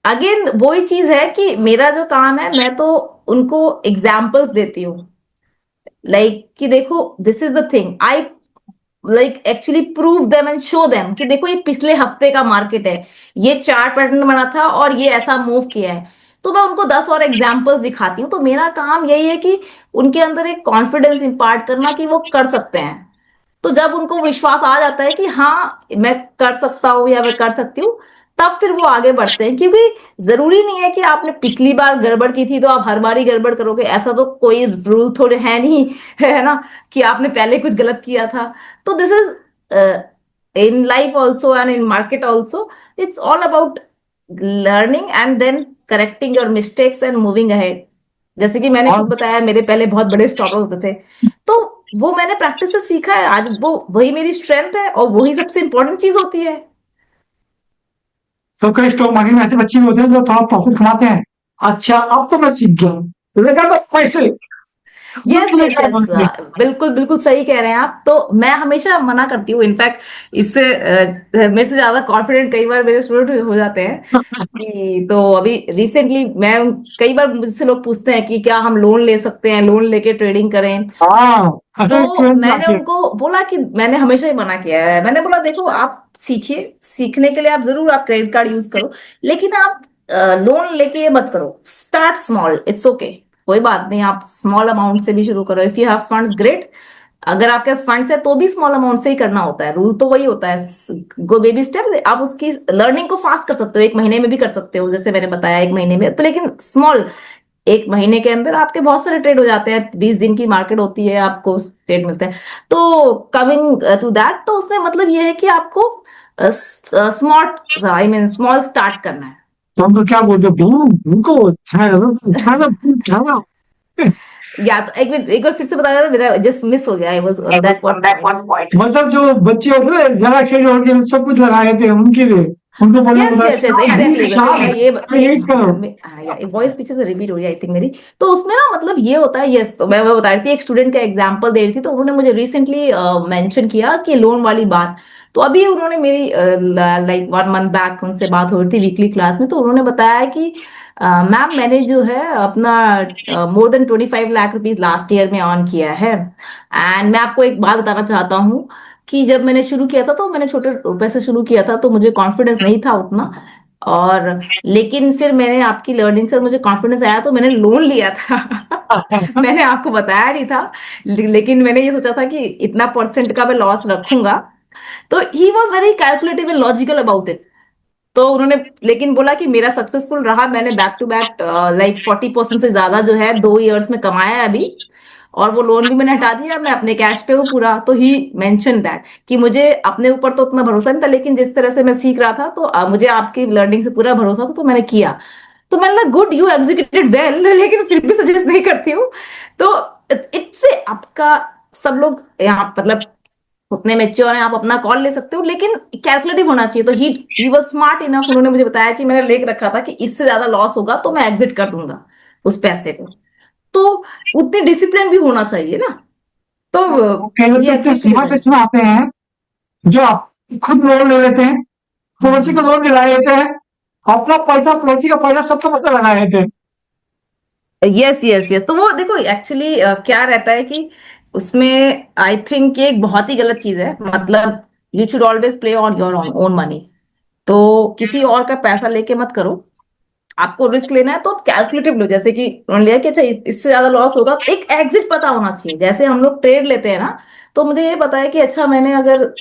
S2: अगेन वही चीज है कि मेरा जो काम है, मैं तो उनको एग्जाम्पल्स देती हूँ। कि देखो, this is the thing I actually prove them and show them कि देखो, ये पिछले हफ्ते का मार्केट है, ये चार्ट पैटर्न बना था और ये ऐसा मूव किया है। तो मैं उनको 10 और एग्जांपल्स दिखाती हूँ। तो मेरा काम यही है कि उनके अंदर एक कॉन्फिडेंस इंपार्ट करना कि वो कर सकते हैं। तो जब उनको विश्वास आ जाता है कि हाँ मैं कर सकता हूँ या मैं कर सकती हूँ, तब फिर वो आगे बढ़ते हैं। क्योंकि जरूरी नहीं है कि आपने पिछली बार गड़बड़ की थी तो आप हर बार ही गड़बड़ करोगे, ऐसा तो कोई रूल थोड़े है नहीं, है ना, कि आपने पहले कुछ गलत किया था। तो this is in life also and in market also, it's all about learning and then correcting your mistakes and moving ahead. जैसे कि मैंने खुद
S1: और
S2: बताया, मेरे पहले बहुत बड़े स्टॉप लॉस होते थे, तो वो मैंने प्रैक्टिस से सीखा है। आज वो वही मेरी स्ट्रेंथ है, और वही सबसे इंपॉर्टेंट चीज होती है।
S1: तो कई स्टॉक मार्केट में ऐसे बच्चे भी होते हैं जो थोड़ा प्रॉफिट कमाते हैं। अच्छा, अब तो मैं सीख गया, लेकिन तो पैसे
S2: यस
S1: लुट ले
S2: यस
S1: जाए
S2: यस,
S1: हमसे।
S2: बिल्कुल बिल्कुल सही कह रहे हैं आप। तो मैं हमेशा मना करती हूँ, इनफैक्ट इससे मेरे से ज्यादा कॉन्फिडेंट कई बार मेरे स्टूडेंट हो जाते हैं। कि तो अभी रिसेंटली मैं, कई बार मुझसे लोग पूछते हैं कि क्या हम लोन ले सकते हैं, लोन लेके ट्रेडिंग करें।
S1: हाँ, अरे
S2: तो
S1: स्टूडेंट
S2: मैंने
S1: आते हैं।
S2: उनको बोला कि मैंने हमेशा ही मना किया है। मैंने बोला देखो, आप सीखिए, सीखने के लिए आप जरूर आप क्रेडिट कार्ड यूज करो, लेकिन आप लोन लेके ये मत करो। स्टार्ट स्मॉल, इट्स ओके, कोई बात नहीं, आप स्मॉल अमाउंट से भी शुरू करो। If you have funds, great. अगर आपके पास फंड्स है तो भी स्मॉल अमाउंट से ही करना होता है, रूल तो वही होता है। गो बेबी स्टेप। आप उसकी लर्निंग को फास्ट कर सकते हो, 1 महीने में भी कर सकते हो, जैसे मैंने बताया 1 महीने में तो, लेकिन स्मॉल। 1 महीने के अंदर आपके बहुत सारे ट्रेड हो जाते हैं, 20 दिन की मार्केट होती है, आपको ट्रेड मिलते हैं। तो कमिंग टू दैट, तो उसमें मतलब ये है कि आपको smart, I mean small start करना है।
S1: तो हमको क्या बोलते हो, भीम उनको उठाना उठाना उठाना।
S2: या तो एक बार फिर से बताया, मेरा जस्ट मिस हो गया, I was on that one point.
S1: मतलब जो बच्चे होते हैं जरा से जो होते हैं, सब कुछ लगाए थे उनके लिए, उनको बोलना
S2: यस
S1: पड़ता
S2: यस यस,
S1: है
S2: एग्जैक्टली। तो मैं ये
S1: हिट करो।
S2: वॉइस पीछे से रिपीट हो रही है, आई थिंक मेरी। तो उसमें ना मतलब ये होता है, यस। तो मैं वो बता रही थी, एक स्टूडेंट का एग्जांपल दे रही थी, तो उन्होंने मुझे रिसेंटली मेंशन किया कि लोन वाली बात। तो अभी उन्होंने मेरी लाइक 1 मंथ बैक उनसे बात हो रही थी वीकली क्लास में, तो उन्होंने बताया कि मैम मैंने जो है अपना more than 25 lakh rupees last year में अर्न किया है। एंड मैं आपको एक बात बताना चाहता हूँ कि जब मैंने शुरू किया था तो मैंने छोटे रुपए से शुरू किया था, तो मुझे कॉन्फिडेंस नहीं था उतना। और लेकिन फिर मैंने आपकी लर्निंग से मुझे कॉन्फिडेंस आया तो मैंने लोन लिया था। मैंने आपको बताया नहीं था, लेकिन मैंने ये सोचा था कि इतना परसेंट का मैं लॉस रखूंगा। तो he was very calculative and logical about it. तो उन्होंने लेकिन बोला कि मेरा सक्सेसफुल रहा, मैंने बैक टू बैक लाइक 40% से ज्यादा जो है 2 इयर्स में कमाया है अभी। और वो लोन भी मैंने हटा दिया, मैं अपने कैश पे हूँ पूरा। तो ही मेंशन दैट कि मुझे अपने ऊपर तो उतना भरोसा नहीं था, लेकिन जिस तरह से मैं सीख रहा था तो मुझे आपकी लर्निंग से पूरा भरोसा था, तो मैंने किया। तो मैंने लगा गुड, यू एग्जीक्यूटेड वेल, लेकिन फिर भी सजेस्ट नहीं करती हूँ। तो इससे आपका सब लोग यहाँ मतलब उतने मेच्योर हैं, आप अपना कॉल ले सकते हो, लेकिन कैलकुलेटिव होना चाहिए। तो ही वाज स्मार्ट इनफ, उन्होंने मुझे बताया कि मैंने लेख रखा था कि इससे ज्यादा लॉस होगा तो मैं एग्जिट कर दूंगा उस पैसे को। तो उतने डिसिप्लिन भी होना चाहिए ना। तो
S1: कई लोग तो
S2: ये
S1: इतने
S2: एग्जिट
S1: स्मार्ट इसमें आते हैं जो आप खुद लोन ले लेते हैं, पड़ोसी को लोन दिला देते हैं, अपना पैसा पड़ोसी का पैसा सबका पैसा लगा देते हैं।
S2: Yes yes yes. तो वो देखो एक्चुअली क्या रहता है कि उसमें आई थिंक ये एक बहुत ही गलत चीज है। मतलब you should always play on your own money. तो किसी और का पैसा लेके मत करो। आपको रिस्क लेना है तो आप कैलकुलेटिव लो, जैसे कि उन्होंने लिया कि अच्छा इससे ज्यादा लॉस होगा, तो एक एग्जिट पता होना चाहिए। जैसे हम लोग ट्रेड लेते हैं ना, तो मुझे ये पता है कि अच्छा मैंने अगर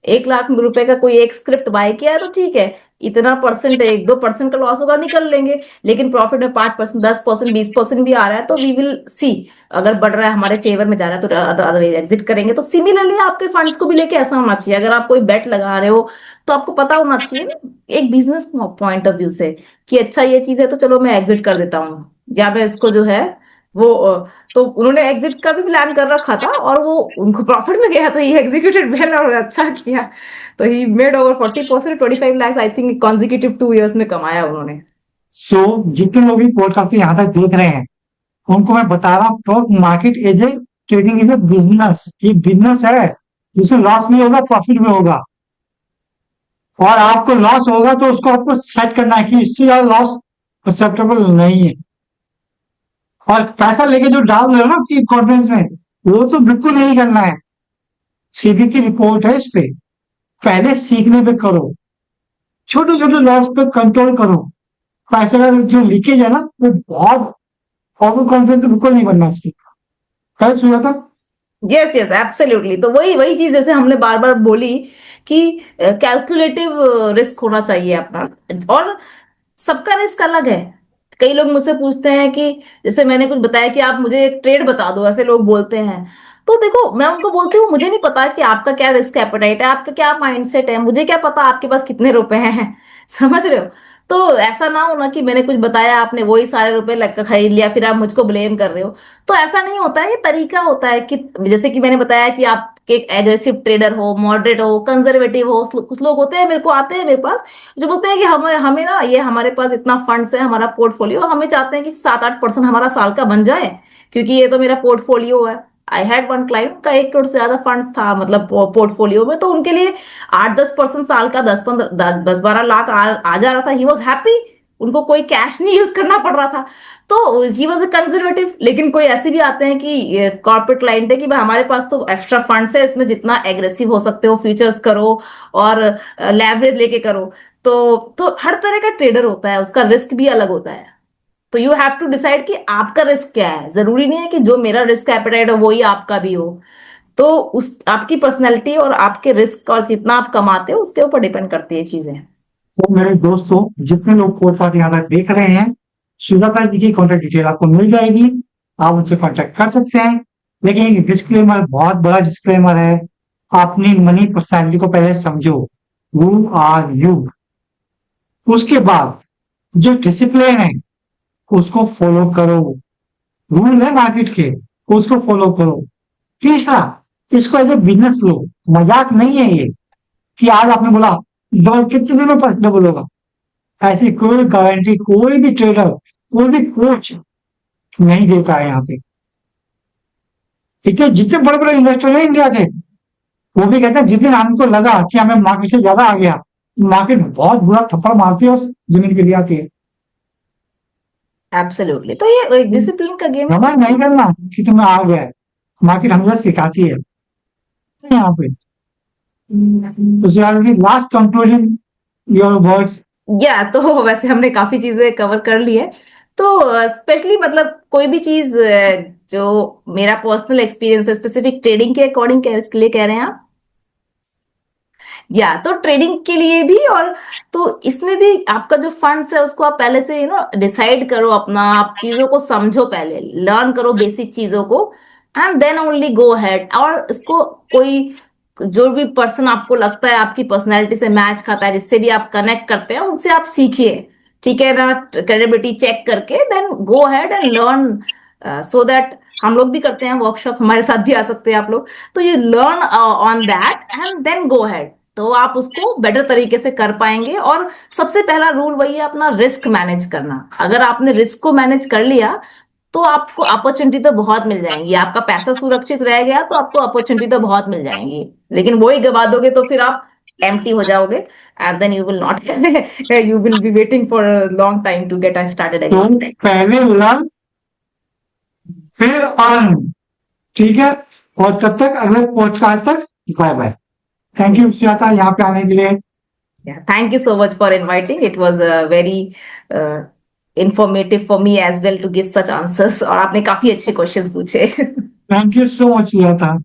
S2: 1 लाख रुपए का कोई एक स्क्रिप्ट बाय किया है तो ठीक है, इतना परसेंट 1-2% का लॉस होगा निकल लेंगे। लेकिन प्रॉफिट में 5%, 10%, 20% भी आ रहा है तो वी विल सी, अगर बढ़ रहा है हमारे फेवर में जा रहा है तो अदरवाइज एग्जिट करेंगे। तो सिमिलरली आपके फंड्स को भी लेके ऐसा होना चाहिए। अगर आप कोई बेट लगा रहे हो तो आपको पता होना चाहिए ना, एक बिजनेस पॉइंट ऑफ व्यू से, कि अच्छा ये चीज है तो चलो मैं एग्जिट कर देता हूँ, या मैं इसको जो है वो तो उन्होंने एग्जिट का भी प्लान कर रखा था और वो उनको प्रॉफिट में गया, तो ही एग्जीक्यूटेड वेल और अच्छा किया। तो he made over 40%, 25 lakh I think consecutive 2 years में कमाया उन्होंने।
S1: सो जितने लोग भी पॉडकास्ट यहाँ तक देख रहे हैं उनको मैं बता रहा हूँ, stock market is a trading is a business. ये बिजनेस है, इसमें लॉस नहीं होगा, प्रॉफिट में होगा। और आपको लॉस होगा तो उसको आपको सेट करना है कि इससे ज्यादा लॉस एक्सेप्टेबल नहीं है। और पैसा लेके जो डाल रहे हो ना कि कॉन्फ्रेंस में, वो तो बिल्कुल नहीं करना है। सीबी की रिपोर्ट है इस पे। पहले सीखने पे करो, छोटे छोटे लॉस पे कंट्रोल करो। पैसे का जो लीकेज है ना वो बहुत, ओवर कॉन्फिडेंस तो बिल्कुल नहीं बनना चाहिए। कल सुना था।
S2: Yes yes absolutely. तो वही वही चीज जैसे हमने बार बार बोली कि कैलकुलेटिव रिस्क होना चाहिए अपना। और सबका रिस्क अलग है। कई लोग मुझसे पूछते हैं कि जैसे मैंने कुछ बताया कि आप मुझे एक ट्रेड बता दो, ऐसे लोग बोलते हैं। तो देखो मैं उनको बोलती हूँ मुझे नहीं पता कि आपका क्या रिस्क एपेटाइट है, आपका क्या माइंडसेट है, मुझे क्या पता आपके पास कितने रुपए हैं। समझ रहे हो। तो ऐसा ना हो ना कि मैंने कुछ बताया आपने वही सारे रुपए लग कर खरीद लिया फिर आप मुझको ब्लेम कर रहे हो। तो ऐसा नहीं होता है, ये तरीका होता है कि जैसे कि मैंने बताया कि आप एक एग्रेसिव ट्रेडर हो, मॉडरेट हो, कंजर्वेटिव हो। कुछ लोग होते हैं मेरे को आते हैं मेरे पास जो बोलते हैं कि हमें हमें ना ये हमारे पास इतना फंड्स है, हमारा पोर्टफोलियो, हमें चाहते हैं कि 7-8% हमारा साल का बन जाए, क्योंकि ये तो मेरा पोर्टफोलियो है। आई हैड वन क्लाइंट का 1 करोड़ से ज्यादा फंड्स था मतलब पोर्टफोलियो में, तो उनके लिए 8-10% साल का 10-12 लाख आ जा रहा था। ही वॉज हैप्पी, उनको कोई कैश नहीं यूज करना पड़ रहा था। तो ही वॉज ए कंजर्वेटिव। लेकिन कोई ऐसे भी आते हैं कि कॉर्पोरेट क्लाइंट है कि भाई हमारे पास तो एक्स्ट्रा फंड्स है, इसमें जितना एग्रेसिव हो सकते हो फ्यूचर्स करो और लेवरेज लेके करो। तो हर तरह का ट्रेडर होता है, उसका रिस्क भी अलग होता है। तो यू हैव टू डिसाइड कि आपका रिस्क क्या है। जरूरी नहीं है कि जो मेरा रिस्क एपेटाइट है वही आपका भी हो। तो उस आपकी पर्सनैलिटी और आपके रिस्क और जितना आप कमाते हो उसके ऊपर डिपेंड करती है चीजें।
S1: तो मेरे दोस्तों, जितने लोग पॉडकास्ट यहाँ तक देख रहे हैं, सुजाता जी की कॉन्टेक्ट डिटेल आपको मिल जाएगी, आप उनसे कॉन्टेक्ट कर सकते हैं। लेकिन एक डिस्क्लेमर, बहुत बड़ा डिस्क्लेमर है, अपनी मनी पर्सनैलिटी को पहले समझो। Who are you. उसके बाद जो डिसिप्लिन है उसको फॉलो करो। रूल है मार्केट के, उसको फॉलो करो। तीसरा, इसको एज ए बिजनेस लो, मजाक नहीं है ये कि आज आपने बोला कितने दिन में डबल होगा। ऐसी कोई गारंटी कोई भी ट्रेडर, कोई भी कोच नहीं देता है यहाँ पे। इतने जितने बड़े बड़े इन्वेस्टर हैं इंडिया के, वो भी कहते हैं जिस दिन हमको लगा कि हमें मार्केट से ज्यादा आ गया, मार्केट बहुत बुरा थप्पड़ मारती है और जमीन पे गिर आती है।
S2: एब्सोल्युटली। तो ये एक डिसिप्लिन का गेम है।
S1: घमंड नहीं करना कि तुम्हें आ गया है, मार्केट हमेशा सिखाती है यहाँ पे। तो लास्ट कंक्लूजन, योर वर्ड्स।
S2: या तो वैसे हमने काफी चीजें कवर कर ली है। तो स्पेशली मतलब कोई भी चीज जो मेरा पर्सनल एक्सपीरियंस है, स्पेसिफिक ट्रेडिंग के अकॉर्डिंग के लिए कह रहे हैं आप? या तो ट्रेडिंग के लिए भी, और तो इसमें भी आपका जो फंड्स है उसको आप पहले से डिसाइड करो अपना, आप चीजों को समझो, पहले लर्न करो बेसिक चीजों को, and then only go head. और इसको कोई जो भी पर्सन आपको लगता है आपकी पर्सनैलिटी से मैच खाता है, जिससे भी आप कनेक्ट करते हैं, उनसे आप सीखिए, ठीक है ना, क्रेडिबिलिटी चेक करके then go head and learn, so that हम लोग भी करते हैं वर्कशॉप, हमारे साथ भी आ सकते हैं आप लोग। तो you learn on that and then go head, तो आप उसको बेटर तरीके से कर पाएंगे। और सबसे पहला रूल वही है, अपना रिस्क मैनेज करना। अगर आपने रिस्क को मैनेज कर लिया तो आपको अपॉर्चुनिटी तो बहुत मिल जाएंगी, आपका पैसा सुरक्षित रह गया तो आपको अपॉर्चुनिटी तो बहुत मिल जाएंगी। लेकिन वो ही गवा दोगे तो फिर आप एम्प्टी हो जाओगे, and then you will not you will be waiting for a long time to get started
S1: तो
S2: अगेन।
S1: पहले लर्न फिर अर्न, ठीक है। और तब तक अगले पॉडकास्ट तक bye bye. Thank you Sujata यहाँ पे आने के लिए।
S2: Yeah, thank you so much for inviting. It was very uh, informative for me as well to give such answers. और आपने काफी अच्छे क्वेश्चंस पूछे।
S1: Thank you so much Sujata.